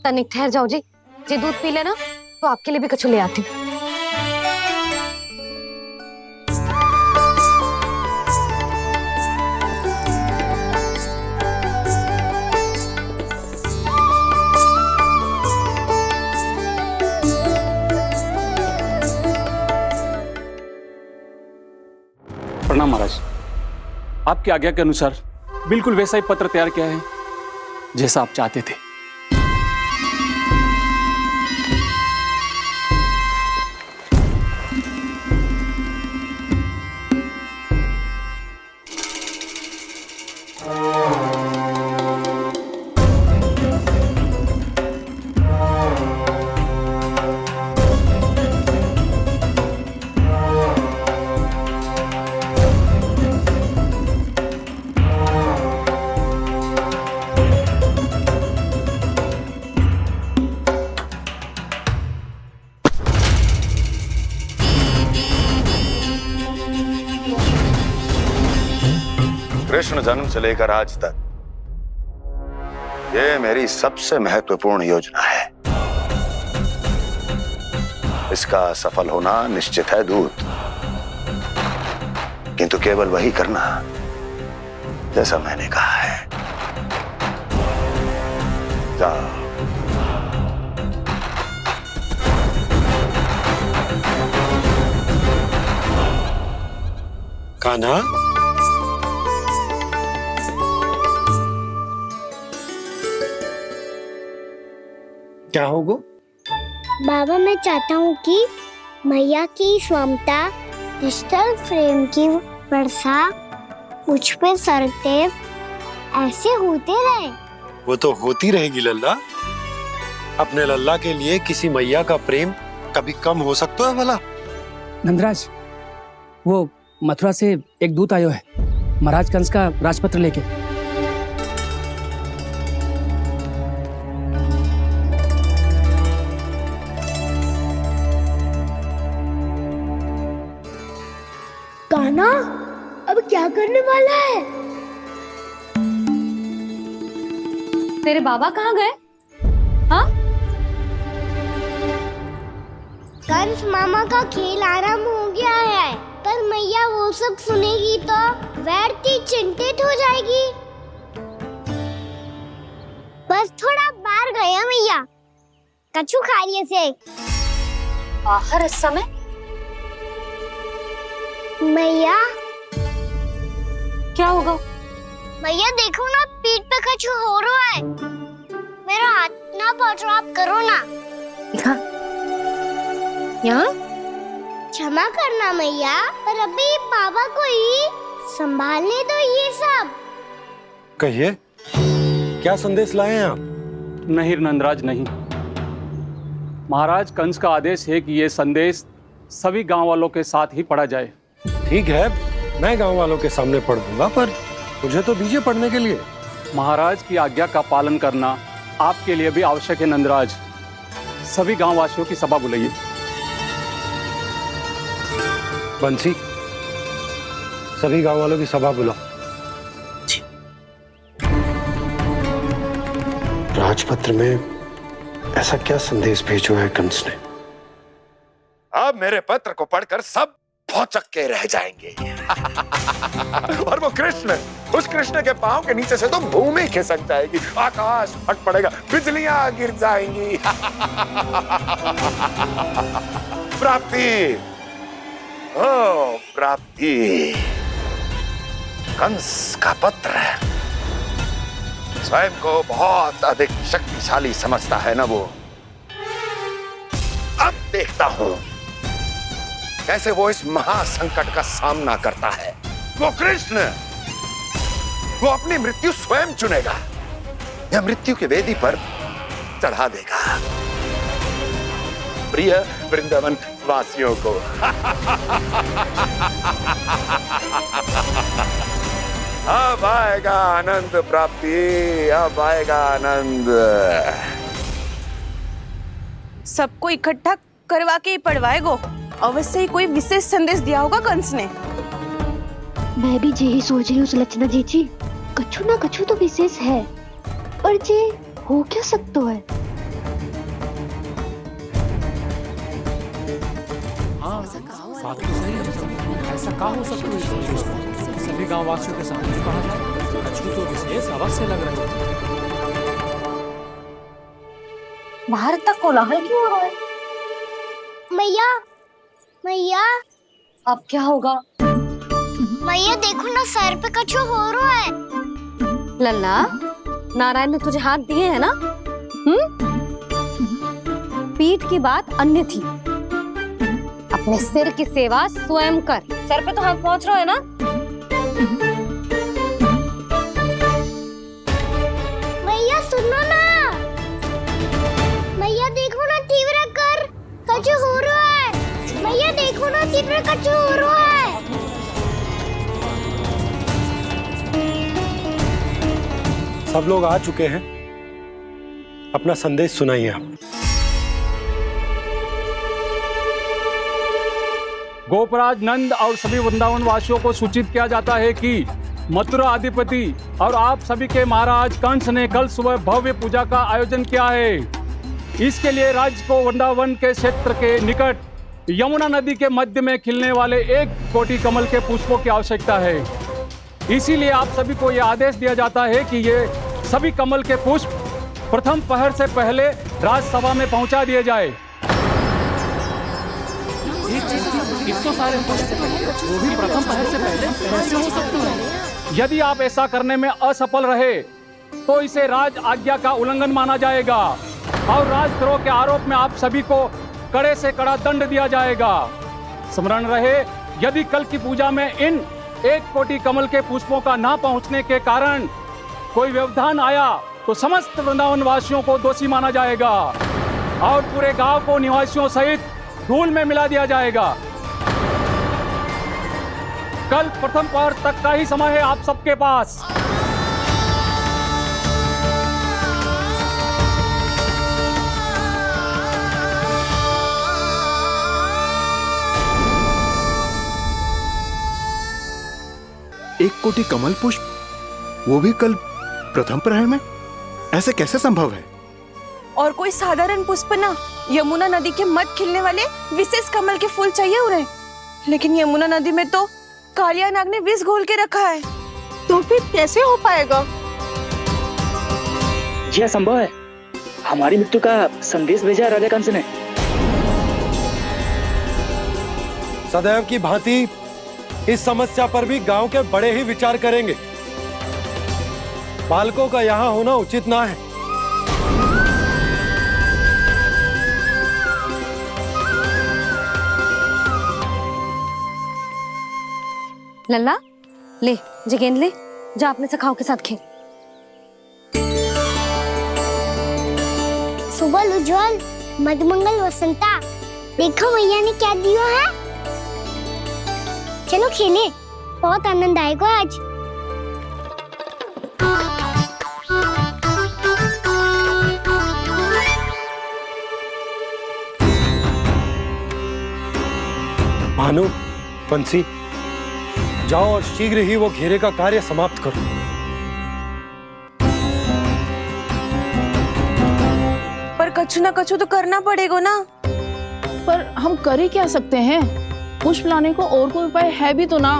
तनिक ठहर जाओ जी, दूध पी लेना तो आपके लिए भी कछु ले आती हूँ। प्रणाम महाराज। आपकी आज्ञा के अनुसार बिल्कुल वैसा ही पत्र तैयार किया है जैसा आप चाहते थे। कृष्ण जन्म से लेकर आज तक ये मेरी सबसे महत्वपूर्ण योजना है। इसका सफल होना निश्चित है दूत, किंतु केवल वही करना जैसा मैंने कहा है। जाओ। कान्हा, क्या होगा? बाबा, मैं चाहता हूँ कि मैया की स्वमता क्रिस्टल फ्रेम की वर्षा मुझ पे सरतेव ऐसे होते रहे। वो तो होती रहेगी लल्ला। अपने लल्ला के लिए किसी मैया का प्रेम कभी कम हो सकता है भला? नंदराज, वो मथुरा से एक दूत आयो है महाराज कंस का राजपत्र लेके। कान्हा, अब क्या करने वाला है? तेरे बाबा कहाँ गए? हाँ? कंस मामा का खेल आरंभ हो गया है, पर मैया वो सब सुनेगी तो व्यर्थ चिंतित हो जाएगी। बस थोड़ा बाहर गया मैया, कछु खा लिये से। बाहर इस समय? मैया, क्या होगा? मैया देखो ना, पीठ पे कछु हो रहा है। मेरा हाथ ना पकड़ो, आप करो ना। यहाँ? क्षमा करना मैया, पर अभी बाबा को ही संभालने दो ये सब। कहिए, क्या संदेश लाए हैं आप? नहीं नंदराज, नहीं। महाराज कंस का आदेश है कि ये संदेश सभी गांव वालों के साथ ही पढ़ा जाए। ठीक है, मैं गांव वालों के सामने पढ़ दूंगा, पर मुझे तो दीजिए पढ़ने के लिए। महाराज की आज्ञा का पालन करना आपके लिए भी आवश्यक है नंदराज। सभी गांव वासियों की सभा बुलाइए। बंसी, सभी गांव वालों की सभा बुलाओ। राजपत्र में ऐसा क्या संदेश भेजो है कंस ने? अब मेरे पत्र को पढ़कर सब भौचक के रह जाएंगे। और वो कृष्ण, उस कृष्ण के पांव के नीचे से तो भूमि खिसक जाएगी, आकाश फट पड़ेगा, बिजलियां गिर जाएंगी। प्राप्ति, ओ प्राप्ति, कंस का पत्र। स्वयं को बहुत अधिक शक्तिशाली समझता है ना वो। अब देखता हूं कैसे वो इस महासंकट का सामना करता है। वो कृष्ण, वो अपनी मृत्यु स्वयं चुनेगा या मृत्यु की वेदी पर चढ़ा देगा प्रिय वृंदावन वासियों को। अब आएगा आनंद प्राप्ति, अब आएगा आनंद। सबको इकट्ठा करवा के ही पढ़वाएगो। अवश्य ही कोई विशेष संदेश दिया होगा कंस ने। मैं भी यही सोच रही हूँ सुलक्षणा जी, कछु ना कछु तो विशेष है, पर जे हो क्या सकता है? हाँ, बात तो सही है। ऐसा क्या हो सकता है? सभी गांव वासियों के सामने कहा जाए, कछु तो विशेष अवश्य लग रहा है। बाहर तक कोलाहल क्यों हो रहा है? मैया, मैया, अब क्या होगा? मैया देखो ना, सर पे कछु हो रहा है। लल्ला, नारायण ने तुझे हाथ दिए हैं ना? पीठ की बात अन्य थी। अपने सिर की सेवा स्वयं कर। सर पे तो हाथ पहुंच रहा है ना? मैया सुनो ना, मैया देखो ना, तीव्र कर कछु हो रहा है। मैया देखो ना, तीव्र कछु हो रहा है। सब लोग आ चुके हैं, अपना संदेश सुनाइए आप। गोपराज नंद और सभी वृंदावन वासियों को सूचित किया जाता है कि मथुरा अधिपति और आप सभी के महाराज कंस ने कल सुबह भव्य पूजा का आयोजन किया है। इसके लिए राज्य को वृंदावन के क्षेत्र के निकट यमुना नदी के मध्य में खिलने वाले 1 कोटि कमल के पुष्पों की आवश्यकता है। इसीलिए आप सभी को यह आदेश दिया जाता है कि ये सभी कमल के पुष्प प्रथम पहर से पहले राजसभा में पहुंचा दिए जाए। 100 सारे वो भी प्रथम पहर से पहले कैसे हो सकते हैं? यदि आप ऐसा करने में असफल रहे तो इसे राज आज्ञा का उल्लंघन माना जाएगा और राजद्रोह के आरोप में आप सभी को कड़े से कड़ा दंड दिया जाएगा। स्मरण रहे, यदि कल की पूजा में इन 1 कोटि कमल के पुष्पों का ना पहुंचने के कारण कोई व्यवधान आया तो समस्त वृंदावन वासियों को दोषी माना जाएगा और पूरे गांव को निवासियों सहित धूल में मिला दिया जाएगा। कल प्रथम पहर तक का ही समय है आप सबके पास। एक कोटि कमल पुष्प, वो भी कल प्रथम प्रहर में? ऐसे कैसे संभव है? और कोई साधारण पुष्प ना, यमुना नदी के मध्य खिलने वाले विशेष कमल के फूल चाहिए उन्हें। लेकिन यमुना नदी में तो कालिया नाग ने विष घोल के रखा है, तो फिर कैसे हो पाएगा? यह संभव है। हमारी मृत्यु का संदेश भेजा राजा कंस ने। सदैव की भांति इस समस्या पर भी गांव के बड़े ही विचार करेंगे। बालकों का यहाँ होना उचित ना है। लल्ला, ले जे गेंद ले, जा अपने सखाओं के साथ खेल। सुबह उज्जवल, मधुमंगल वसंता, देखो भैया ने क्या दिया है। चलो खेलें, बहुत आनंद आएगा आज। भानु, बंसी, जाओ और शीघ्र ही वो घेरे का कार्य समाप्त करो। पर कछु ना कछु तो करना पड़ेगा ना। पर हम कर ही क्या सकते हैं? पुष्प लाने को और कोई उपाय है भी तो ना।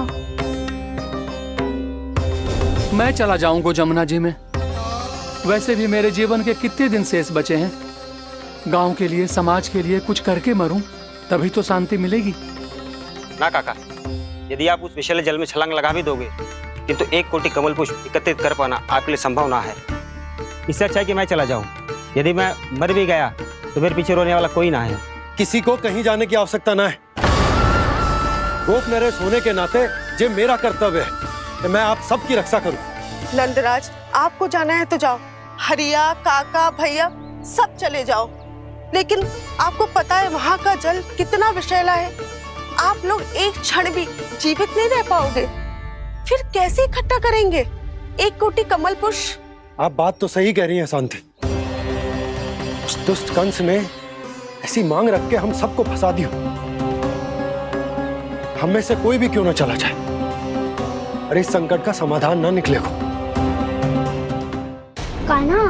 मैं चला जाऊंगा जमुना जी में। वैसे भी मेरे जीवन के कितने दिन शेष बचे हैं। गांव के लिए, समाज के लिए कुछ करके मरूं, तभी तो शांति मिलेगी। ना काका, यदि आप उस विषैले जल में छलांग लगा भी दोगे, किंतु 1 कोटि कमल पुष्प एकत्रित कर पाना आपके लिए संभव ना है। इससे अच्छा है कि मैं चला जाऊं। यदि मैं मर भी गया तो मेरे पीछे रोने वाला कोई ना है। किसी को कहीं जाने की आवश्यकता ना है। गोप नरेश होने के नाते ये मेरा कर्तव्य है कि मैं आप सबकी रक्षा करूं। नंदराज, आपको जाना है तो जाओ। हरिया, काका, भैया सब चले जाओ। लेकिन आपको पता है वहाँ का जल कितना विषैला है। आप लोग एक क्षण भी जीवित नहीं रह पाओगे। फिर कैसे इकट्ठा करेंगे 1 कोटि कमल पुष्प? आप बात तो सही कह रही हैं शांति। उस दुष्ट कंस ने ऐसी मांग रख के हम सबको फंसा दिया। हम में से कोई भी क्यों ना चला जाए और इस संकट का समाधान ना निकले को। कान्हा,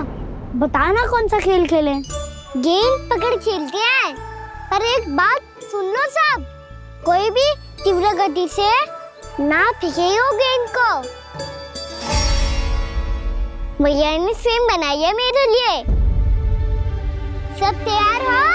बताना कौन सा खेल खेलें? गेंद पकड़ खेलते हैं। पर एक बात सुन लो सब, कोई भी तीव्र गति से ना फेंकेगा गेंद को। भैया ने स्वयं बनाई है मेरे लिए। सब तैयार हो?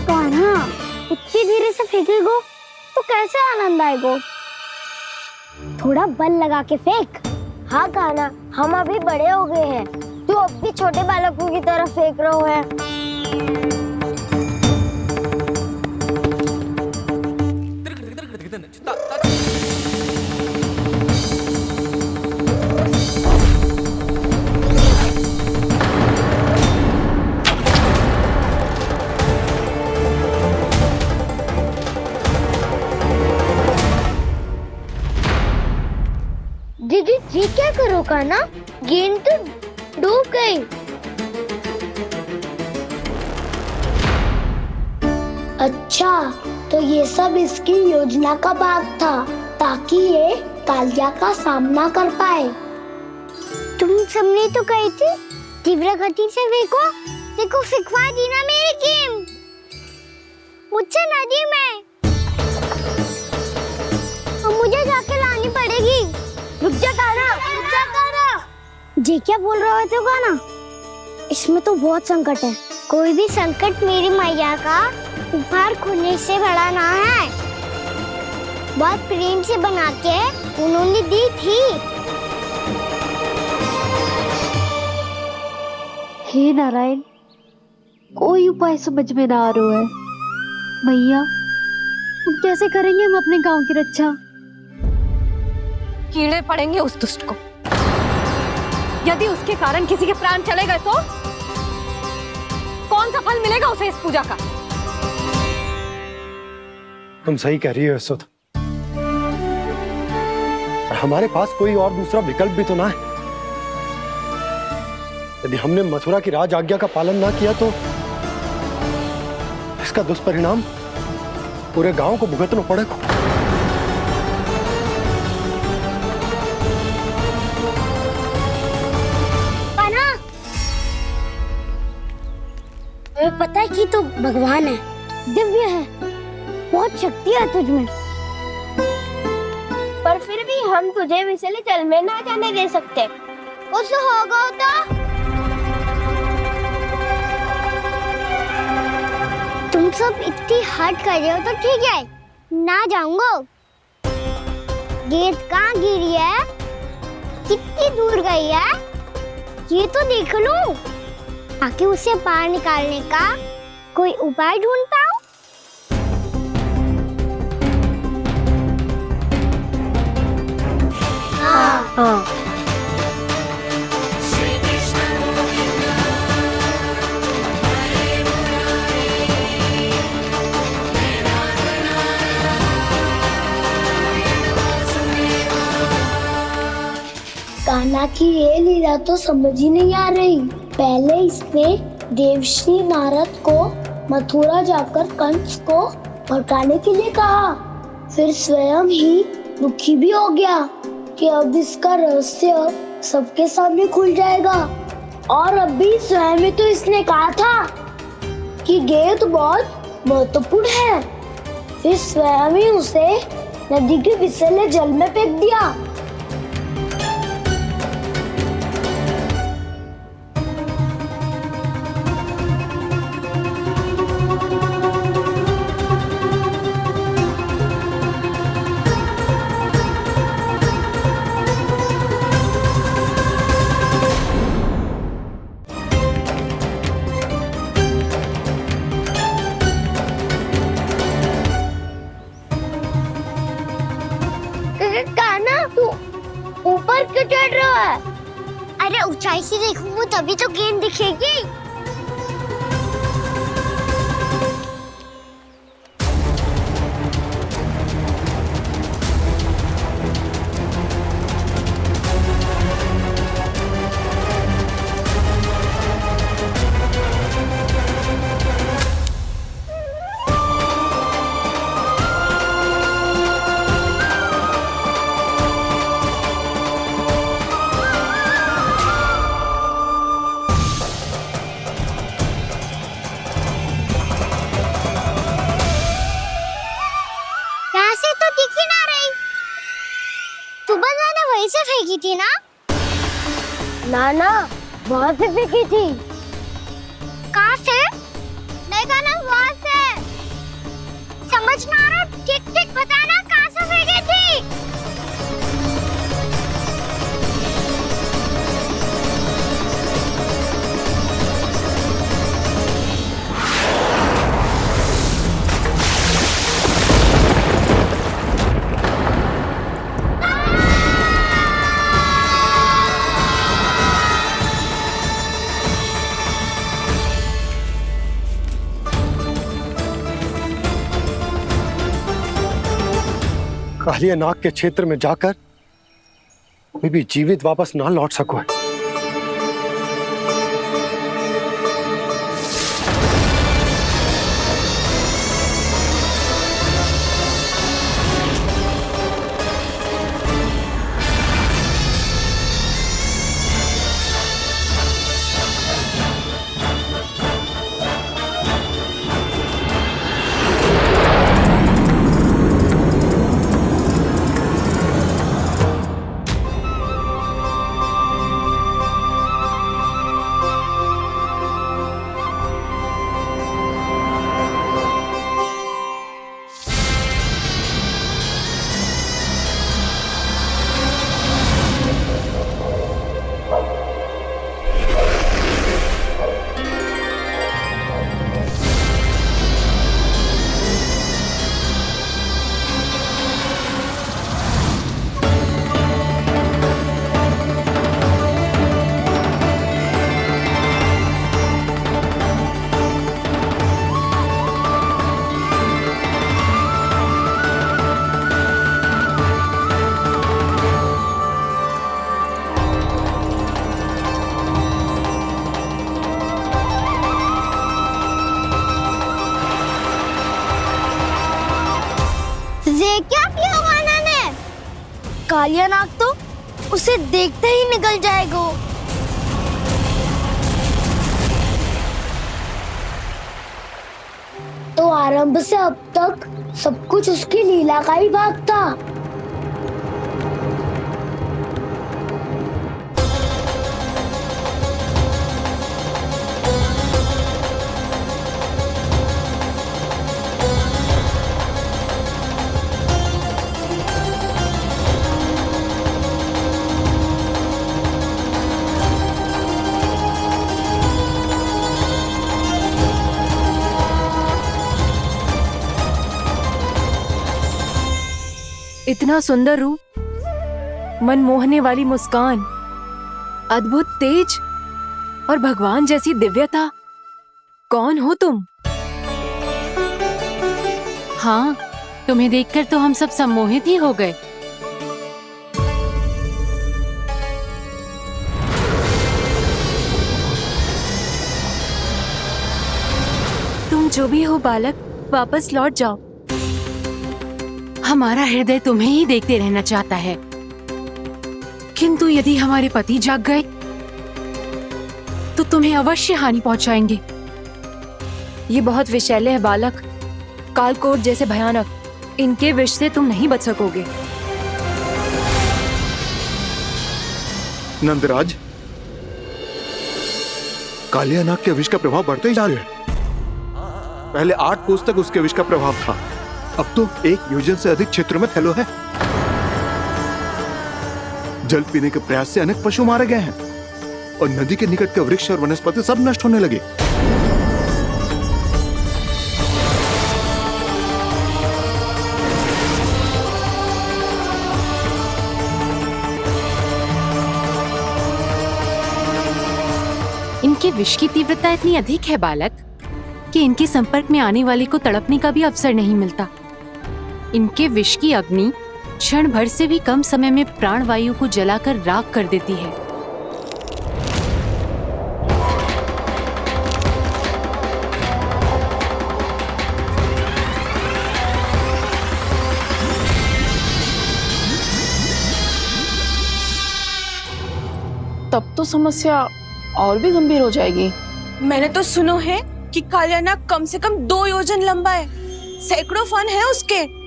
कान्हा, इतनी धीरे से फेंकेगो तो कैसे आनंद आएगा? थोड़ा बल लगा के फेंक। हाँ कान्हा, हम अभी बड़े हो गए हैं, तू अब भी छोटे बालकों की तरह फेंक रहे है। अब क्या करो कान्हा? गेंद तो डूब गई। अच्छा, तो ये सब इसकी योजना का भाग था ताकि ये कालिया का सामना कर पाए। तुम सबने तो कही थी तीव्र गति से देखो सिखवा दी ना मेरी गेम। मुझसे नदी में अब मुझे जाके लानी पड़ेगी। रुक जा कान्हा। जी क्या बोल रहे थे कान्हा? इसमें तो बहुत संकट है। कोई भी संकट मेरी मैया का उपहार खोने से बड़ा ना है। बहुत प्रेम से बना के उन्होंने दी थी। हे नारायण, कोई उपाय समझ में ना आ रहा है। भैया, हम कैसे करेंगे हम अपने गांव की रक्षा? कीड़े पड़ेंगे उस दुष्ट को। यदि उसके कारण किसी के प्राण चले गए तो कौन सा फल मिलेगा उसे इस पूजा का? तुम सही कह रही हो यशोदा। हमारे पास कोई और दूसरा विकल्प भी तो ना है। यदि हमने मथुरा की राज आज्ञा का पालन ना किया तो इसका दुष्परिणाम पूरे गांव को भुगतना पड़ेगा। कान्हा, तुम्हें पता है कि तू भगवान है, दिव्य है, बहुत शक्ति है तुझमें। पर फिर भी हम तुझे विषैले जल में ना जाने दे सकते। कुछ होगा तो तुम सब इतनी हट कर रहे हो तो ठीक है, ना जाऊंगा। गेंद कहाँ गिरी है, कितनी दूर गई है, ये तो देख लूं, ताकि उसे बाहर निकालने का कोई उपाय ढूंढ पाऊं। हाँ। कान्हा की ये लीला तो समझ ही नहीं आ रही। पहले इसने देवश्री नारद को मथुरा जाकर कंस को भड़काने के लिए कहा, फिर स्वयं ही दुखी भी हो गया कि अब इसका रहस्य सबके सामने खुल जाएगा। और अभी स्वयं में तो इसने कहा था कि गेंद बहुत महत्वपूर्ण है, फिर स्वयं ही उसे नदी के विषैले जल में फेंक दिया। ऊपर क्यों चढ़ रहा है? अरे ऊंचाई से देखूंगा तभी तो गेंद दिखेगी। वहीं से फेंकी थी ना? ना वहाँ से फेंकी थी। कहाँ से? नहीं कहा ना वहाँ से। समझ ना आ रहा, ठीक बताना कहाँ से फेंकी थी? कालिया नाग के क्षेत्र में जाकर कोई भी जीवित वापस ना लौट सको है। ये क्या किया वाना ने? कालिया नाग तो उसे देखते ही निकल जाएगा। तो आरंभ से अब तक सब कुछ उसकी लीला का ही भाग था। इतना सुंदर रूप, मनमोहने वाली मुस्कान, अद्भुत तेज और भगवान जैसी दिव्यता। कौन हो तुम? हाँ, तुम्हें देखकर तो हम सब सम्मोहित ही हो गए। तुम जो भी हो बालक, वापस लौट जाओ। हमारा हृदय तुम्हें ही देखते रहना चाहता है, किंतु यदि हमारे पति जाग गए तो तुम्हें अवश्य हानि पहुंचाएंगे। ये बहुत विषैले है बालक, कालकोट जैसे भयानक। इनके विष से तुम नहीं बच सकोगे। नंदराज, कालिया नाग के विष का प्रभाव बढ़ते ही जा रहा है। पहले 8 कोस तक उसके विष का प्रभाव था, अब तो 1 योजन से अधिक क्षेत्र में फैलो है। जल पीने के प्रयास से अनेक पशु मारे गए हैं और नदी के निकट के वृक्ष और वनस्पति सब नष्ट होने लगे। इनके विष की तीव्रता इतनी अधिक है बालक कि इनके संपर्क में आने वाले को तड़पने का भी अवसर नहीं मिलता। इनके विष की अग्नि क्षण भर से भी कम समय में प्राणवायु को जलाकर राख कर देती है। तब तो समस्या और भी गंभीर हो जाएगी। मैंने तो सुनो है कि कालिया नाग कम से कम 2 योजन लंबा है, सैकड़ों फन है उसके।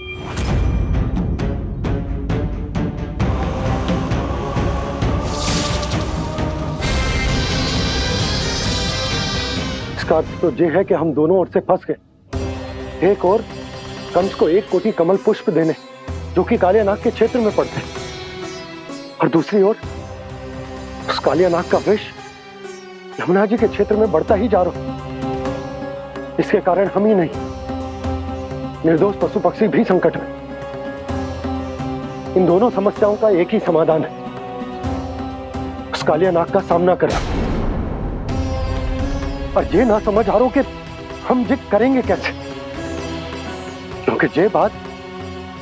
इसका अर्थ तो ये है कि हम दोनों ओर से फंस गए। एक और कंस को 1 कोटि कमल पुष्प देने जो कि कालिया नाग के क्षेत्र में पड़ते हैं, और दूसरी ओर उस कालिया नाग का विष यमुना जी के क्षेत्र में बढ़ता ही जा रहा। इसके कारण हम ही नहीं, निर्दोष पशु पक्षी भी संकट में। इन दोनों समस्याओं का एक ही समाधान है, उस कालिया नाग का सामना करना। और ये ना समझ आ रहा कि हम ये करेंगे कैसे, क्योंकि ये बात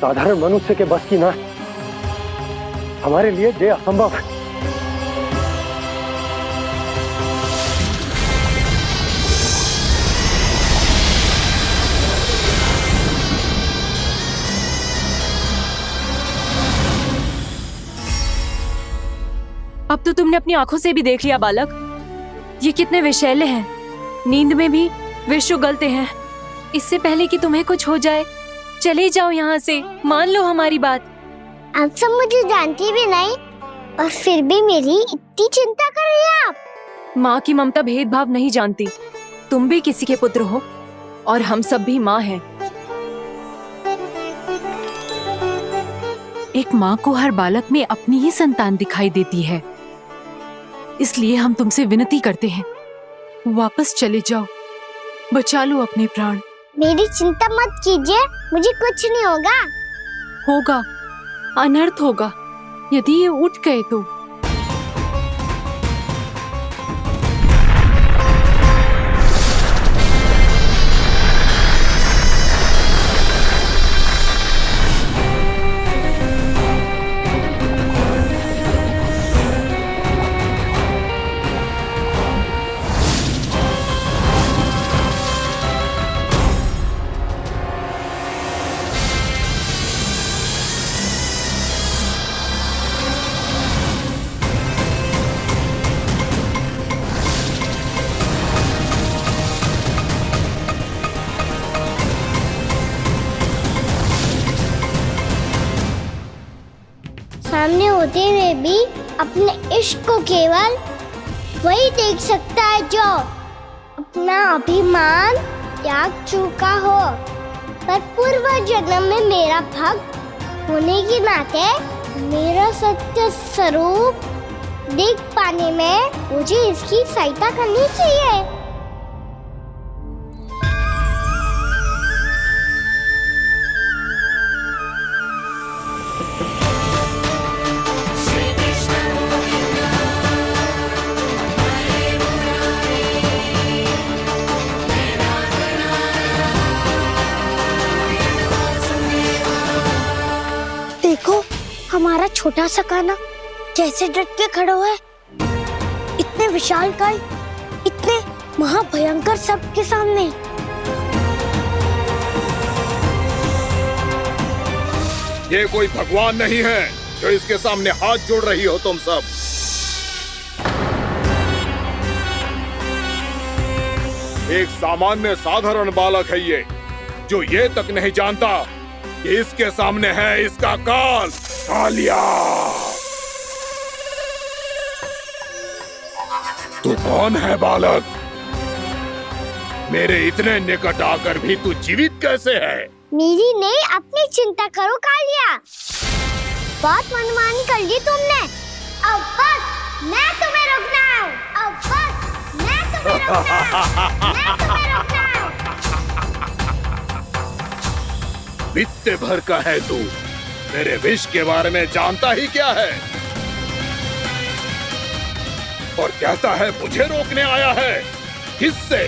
साधारण मनुष्य के बस की ना है। हमारे लिए ये असंभव है। अब तो तुमने अपनी आंखों से भी देख लिया बालक, ये कितने विषैले हैं। नींद में भी विष उगलते हैं। इससे पहले कि तुम्हें कुछ हो जाए, चले जाओ यहाँ से, मान लो हमारी बात। आप सब मुझे जानती भी नहीं और फिर भी मेरी इतनी चिंता कर रही हैं आप। माँ की ममता भेदभाव नहीं जानती। तुम भी किसी के पुत्र हो और हम सब भी माँ हैं। एक माँ को हर बालक में अपनी ही संतान दिखाई देती है। इसलिए हम तुमसे विनती करते हैं, वापस चले जाओ, बचा लो अपने प्राण। मेरी चिंता मत कीजिए, मुझे कुछ नहीं होगा। होगा, अनर्थ होगा यदि ये उठ गए तो। सामने होते हुए भी अपने इश्क को केवल वही देख सकता है जो अपना अभिमान त्याग चुका हो। पर पूर्व जन्म में मेरा भक्त होने के नाते मेरा सत्य स्वरूप देख पाने में मुझे इसकी सहायता करनी चाहिए। देखो हमारा छोटा सा कान्हा कैसे डट के खड़ा हुआ है, इतने विशालकाय, इतने महाभयंकर सबके सामने। ये कोई भगवान नहीं है जो इसके सामने हाथ जोड़ रही हो तुम सब। एक सामान्य साधारण बालक है ये, जो ये तक नहीं जानता कि इसके सामने है इसका काल, कालिया। तू कौन है बालक? मेरे इतने निकट आकर भी तू जीवित कैसे है? मेरी नहीं, अपनी चिंता करो कालिया। बहुत मनमानी कर ली तुमने। अब बस, मैं तुम्हें रोकना हूँ। अब बस, मैं तुम्हें रोकना हूँ। मैं तुम्हें रोकना हूँ। बित्ते भर का है तू, मेरे विष के बारे में जानता ही क्या है? और कहता है मुझे रोकने आया है। किससे?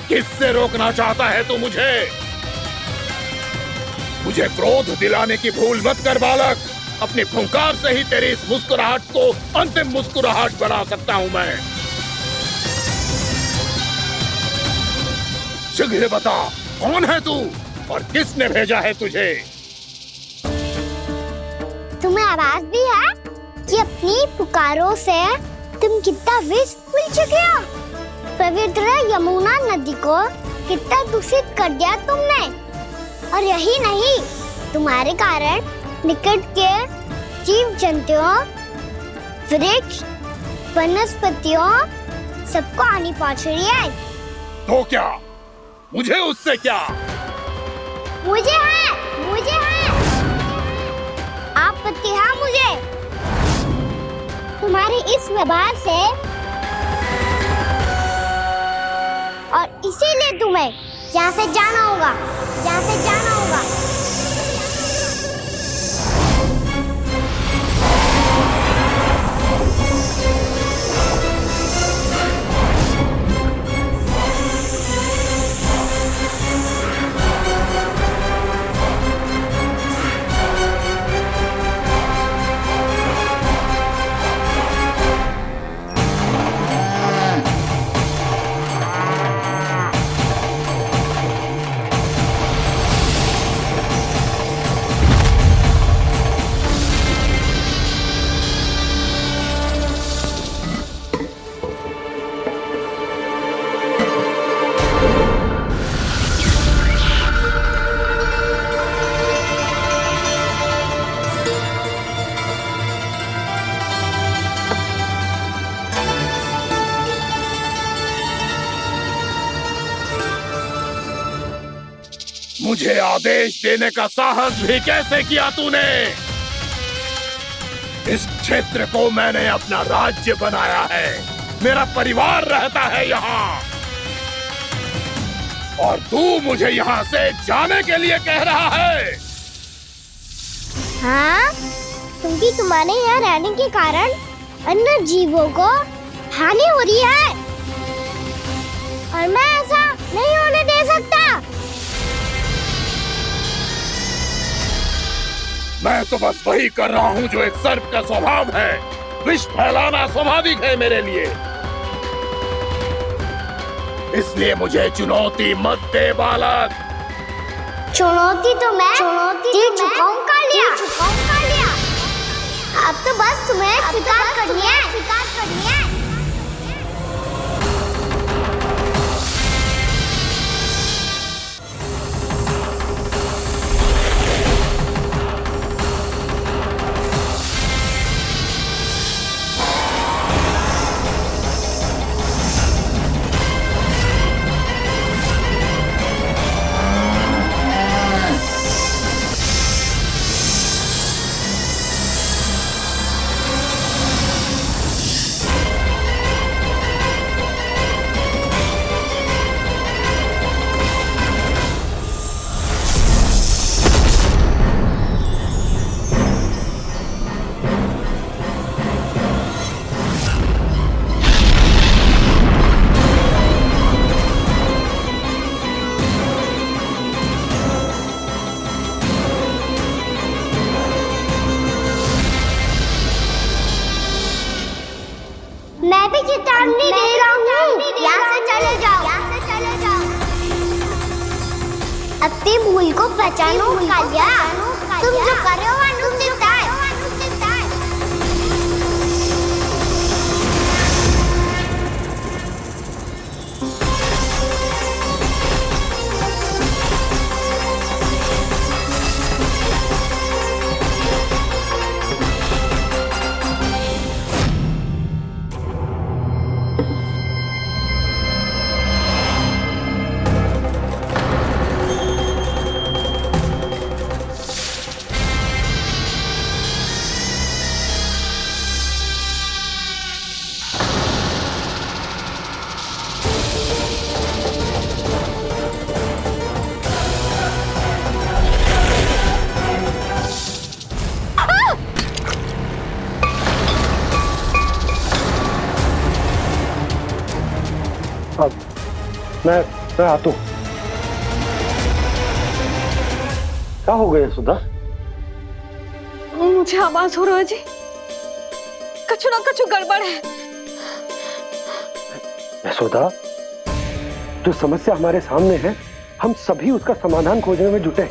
किससे रोकना चाहता है तू मुझे? मुझे क्रोध दिलाने की भूल मत कर बालक। अपनी फुंकार से ही तेरी इस मुस्कुराहट को अंतिम मुस्कुराहट बना सकता हूं मैं। शीघ्र बता, कौन है तू और किसने भेजा है तुझे? तुम्हें आवाज भी है कि अपनी पुकारों से तुम कितना विष भूल चुके हो। पवित्र यमुना नदी को कितना दूषित कर दिया तुमने। और यही नहीं, तुम्हारे कारण निकट के जीव जंतुओं, वृक्ष, वनस्पतियों सबको हानि पहुंच रही है। तो क्या? मुझे उससे क्या? मुझे है आपत्ति है मुझे तुम्हारे इस व्यवहार से, और इसीलिए तुम्हें यहाँ से जाना होगा, यहाँ से जाना होगा। मुझे आदेश देने का साहस भी कैसे किया तूने? इस क्षेत्र को मैंने अपना राज्य बनाया है, मेरा परिवार रहता है यहाँ, और तू मुझे यहाँ से जाने के लिए कह रहा है? हाँ, क्योंकि तुम्हारे यहाँ रहने के कारण अन्य जीवों को हानि हो रही है और मैं ऐसा नहीं होने दे सकता। मैं तो बस वही कर रहा हूँ जो एक सर्प का स्वभाव है। विष फैलाना स्वाभाविक है मेरे लिए, इसलिए मुझे चुनौती मत दे बालक। चुनौती तो मैं दे चुका हूँ कालिया। अब तो बस तुम्हें शिकार करनी है। मैं भी चेतावनी दे रहा हूँ, यहाँ से चले जाओ। अपनी भूल को पहचानो कालिया, तुम जो कर रहे हो अनुचित है। मैं आता हूँ। क्या हो गया सुधा? मुझे आवाज हो रहा है जी, कछु ना कछु गड़बड़ है। यशोदा, जो समस्या हमारे सामने है, हम सभी उसका समाधान खोजने में जुटे।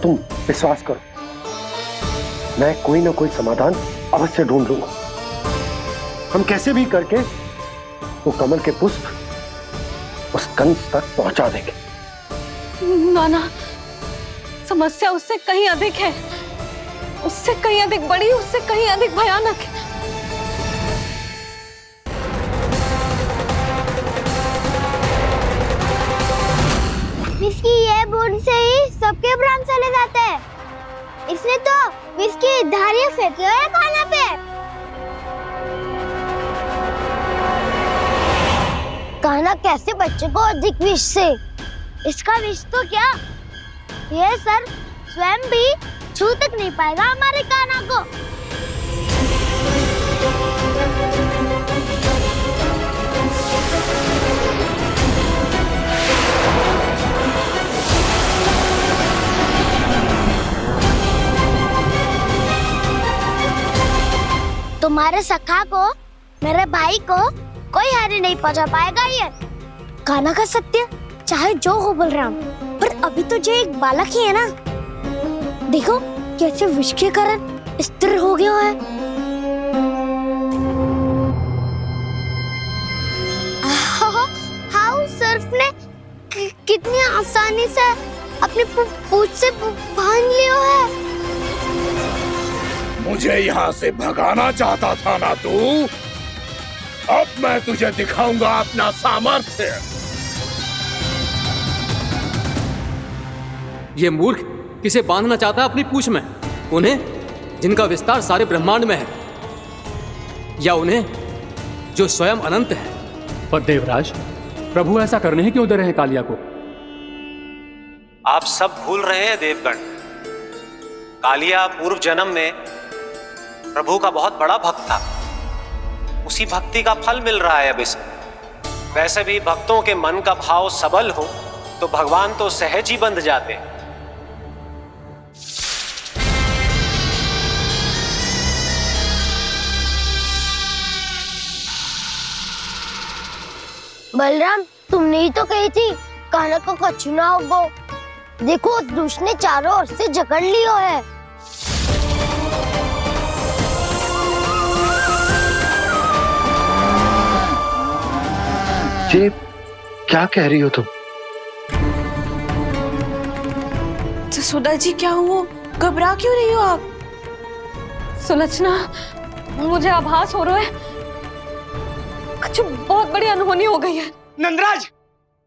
तुम विश्वास करो, मैं कोई ना कोई समाधान अवश्य ढूंढ लूंगा। हम कैसे भी करके वो कमल के पुष्प उस कंस तक पहुंचा देंगे। नाना, समस्या उससे कहीं अधिक है, उससे कहीं अधिक बड़ी, उससे कहीं अधिक भयानक है। विस्की ये बूंद से ही सबके प्राण चले जाते हैं। इसने तो विस्की धारियां फेंकी है खाना पे। कान्हा कैसे बच्चे को अधिक विष से? इसका विष तो क्या, ये सर स्वयं भी छू तक नहीं पाएगा हमारे कान्हा को। तुम्हारे सखा को, मेरे भाई को कोई हानि नहीं पहुंचा पाएगा। ये कान्हा का सत्य चाहे जो हो बलराम, पर अभी तो जो एक बालक ही है ना। देखो कैसे विष के कारण स्थिर हो गया है। हाउ सर्फ ने कितनी आसानी से अपनी पूंछ से बांध लिया है। मुझे यहाँ से भगाना चाहता था ना तू? अब मैं तुझे दिखाऊंगा अपना सामर्थ्य। ये मूर्ख किसे बांधना चाहता है अपनी पूंछ में? उन्हें जिनका विस्तार सारे ब्रह्मांड में है, या उन्हें जो स्वयं अनंत है? पर देवराज, प्रभु ऐसा करने ही क्यों दे रहे हैं कालिया को? आप सब भूल रहे हैं देवगण, कालिया पूर्व जन्म में प्रभु का बहुत बड़ा भक्त था। उसी भक्ति का फल मिल रहा है अब इसे। वैसे भी भक्तों के मन का भाव सबल हो तो भगवान तो सहज ही बंध जाते हैं। बलराम, तुमने ही तो कही थी कान्हा को कछु ना होगो। देखो उस दुष्ट ने चारों ओर से जकड़ लियो है। ये क्या कह रही हो तुम? जसोदा जी, क्या हुआ? घबरा क्यों रही हो आप? सुलोचना, मुझे आभास हो रहा है कुछ बहुत बड़ी अनहोनी हो गई है। नंदराज,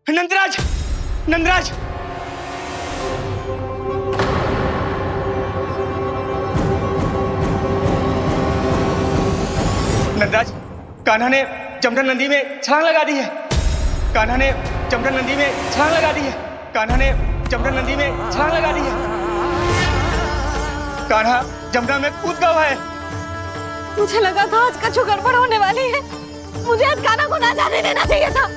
नंदराज, नंदराज! नंदराज, कान्हा ने जमदग्नि नदी में छलांग लगा दी है। कान्हा ने जमदग्नि नदी में छलांग लगा दी है। कान्हा ने जमदग्नि नदी में छलांग लगा दी है। कान्हा जमुना में कूद गया है। मुझे लगा था आज कछु गड़बड़ होने वाली है। मुझे आज कान्हा को ना जाने देना चाहिए था।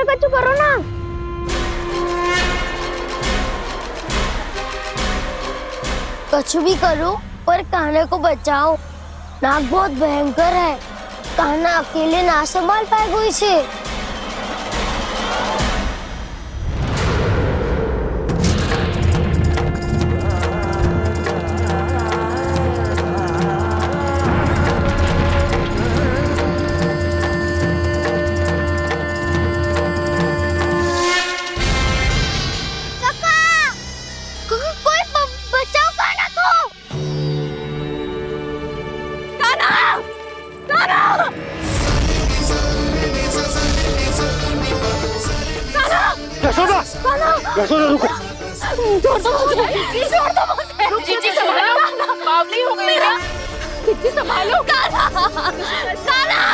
कछु करो ना। कछु भी करो पर कान्हा को बचाओ। नाग बहुत भयंकर है। कान्हा अकेले ना संभाल पाएगा इसे। यशोदा रुको। छोड़ दो मुझे, छोड़ दो मुझे। जीजी संभालो, बावली हो गई है। जीजी संभालो। कान्हा, कान्हा।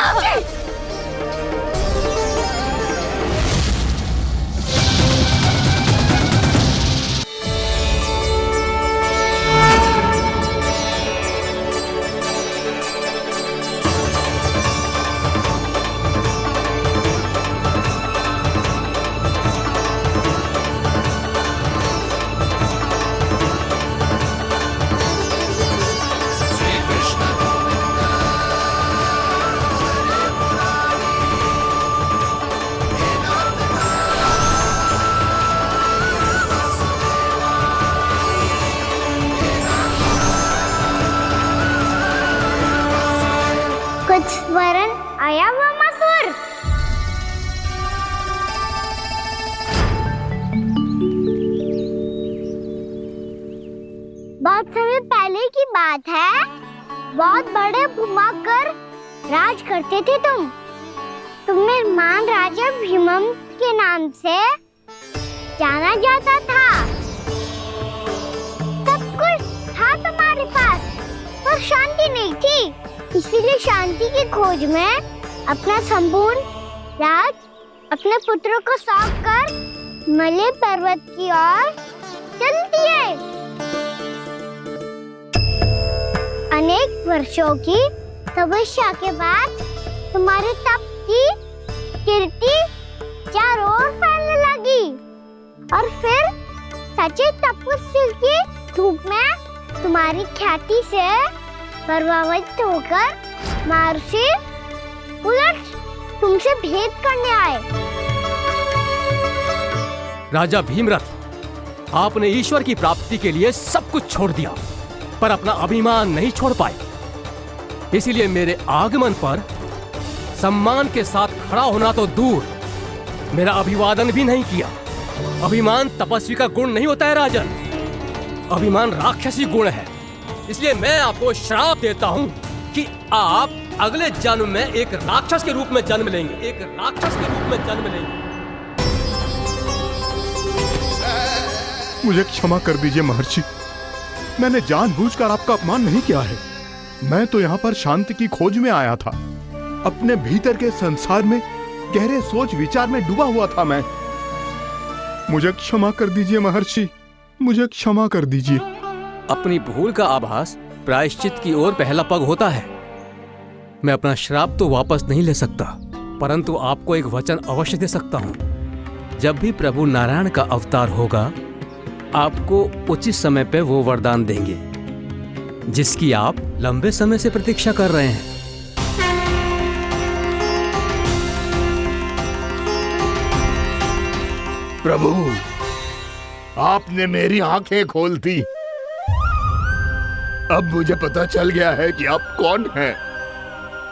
कुछ वरन आया हुआ मसूर। बहुत समय पहले की बात है। बहुत बड़े घुमाकर राज करते थे तुम। तुम्हें मान राजा भीमम के नाम से जाना जाता था। सब कुछ था तुम्हारे पास, पर शांति नहीं थी। इसीलिए शांति की खोज में अपना संपूर्ण राज अपने पुत्रों को सौंप कर मलय पर्वत की ओर चल दिए। अनेक वर्षों की तपस्या के बाद तुम्हारे तप की कीर्ति चारों ओर फैलने लगी। और फिर सच्चे तपस्वी की धूप में तुम्हारी ख्याति से प्रभावित होकर महर्षि उलट तुमसे भेंट करने आए। राजा भीमरथ, आपने ईश्वर की प्राप्ति के लिए सब कुछ छोड़ दिया, पर अपना अभिमान नहीं छोड़ पाए। इसीलिए मेरे आगमन पर सम्मान के साथ खड़ा होना तो दूर, मेरा अभिवादन भी नहीं किया। अभिमान तपस्वी का गुण नहीं होता है राजन, अभिमान राक्षसी गुण है। इसलिए मैं आपको श्राप देता हूं कि आप अगले जन्म में एक राक्षस के रूप में जन्म लेंगे, एक राक्षस के रूप में जन्म लेंगे। मुझे क्षमा कर दीजिए महर्षि, मैंने जानबूझकर आपका अपमान नहीं किया है। मैं तो यहाँ पर शांति की खोज में आया था। अपने भीतर के संसार में गहरे सोच विचार में डूबा हुआ था मैं। मुझे क्षमा कर दीजिए महर्षि, मुझे क्षमा कर दीजिए। अपनी भूल का आभास प्रायश्चित की ओर पहला पग होता है। मैं अपना श्राप तो वापस नहीं ले सकता, परंतु आपको एक वचन अवश्य दे सकता हूं। जब भी प्रभु नारायण का अवतार होगा, आपको उचित समय पे वो वरदान देंगे जिसकी आप लंबे समय से प्रतीक्षा कर रहे हैं। प्रभु, आपने मेरी आंखें खोल दी। अब मुझे पता चल गया है कि आप कौन हैं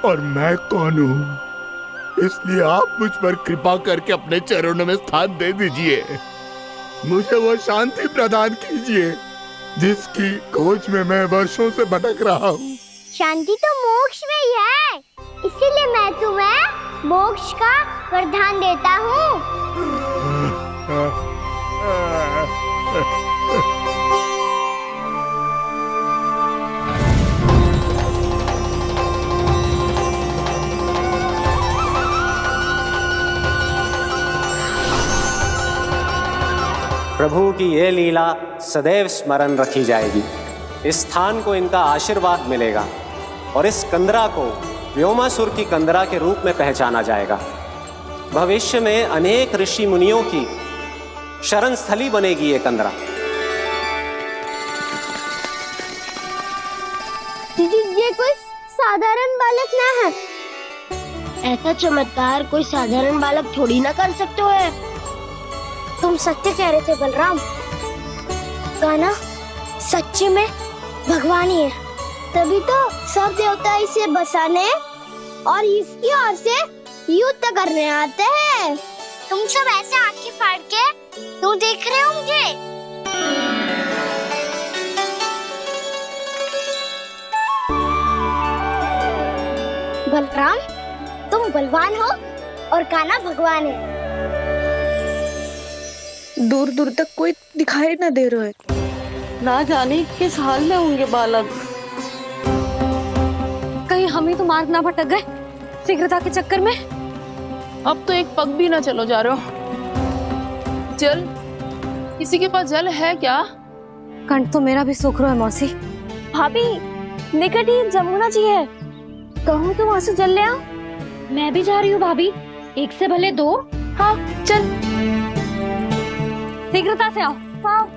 और मैं कौन हूं। इसलिए आप मुझ पर कृपा करके अपने चरणों में स्थान दे दीजिए। मुझे वो शांति प्रदान कीजिए जिसकी खोज में मैं वर्षों से भटक रहा हूँ। शांति तो मोक्ष में ही है, इसीलिए मैं तुम्हें मोक्ष का वरदान देता हूँ। प्रभु की ये लीला सदैव स्मरण रखी जाएगी। इस स्थान को इनका आशीर्वाद मिलेगा और इस कंदरा को व्योमासुर की कंदरा के रूप में पहचाना जाएगा। भविष्य में अनेक ऋषि मुनियों की शरण स्थली बनेगी ये कंदरा। दीदी, ये कोई साधारण बालक ना है। ऐसा चमत्कार कोई साधारण बालक थोड़ी ना कर सकते है। तुम सत्य कह रहे थे बलराम, गाना सच्ची में भगवान ही है, तभी तो सब देवता इसे बसाने और इसकी ओर से युद्ध करने आते हैं। तुम सब ऐसे आंखें फाड़ के क्यों देख रहे हो मुझे? बलराम, तुम बलवान हो और कान्हा भगवान है। दूर दूर तक कोई दिखाई न दे रहा है। ना जाने किस हाल में होंगे बालक। कहीं हम ही तो मार्ग ना भटक गए शीघ्रता के चक्कर में। अब तो एक पग भी ना चलो जा रहे हो। जल, किसी के पास जल है क्या? कंठ तो मेरा भी सूख रहा है मौसी। भाभी, निकट ही जमुना जी है, कहूँ तो वहाँ से जल ले आओ। मैं भी जा रही हूँ भाभी, एक से भले दो। हाँ चल, शीघ्रता से आओ। हाँ।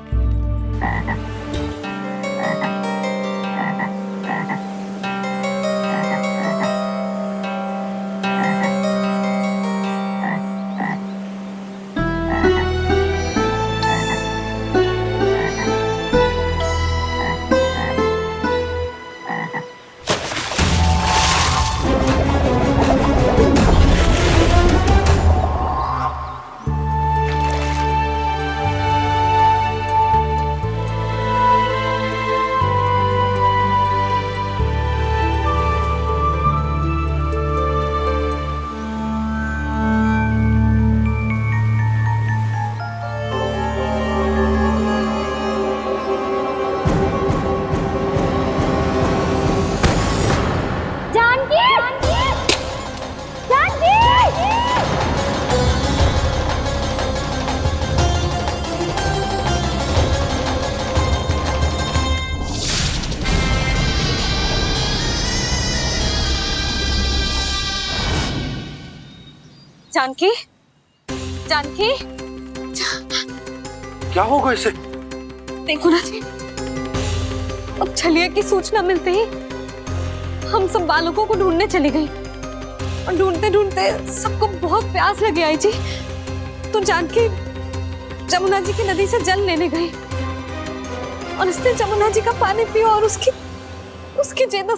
जानकी, जानकी, क्या होगा इसे? देखो ना जी, अब छलिया की सूचना मिलते ही हम सब बालकों को ढूंढने चली गई और ढूंढते ढूंढते सबको बहुत प्यास लगी आई जी। तो जानकी जमुना जी की नदी से जल लेने गई और उसने जमुना जी का पानी पिया और उसकी जेदा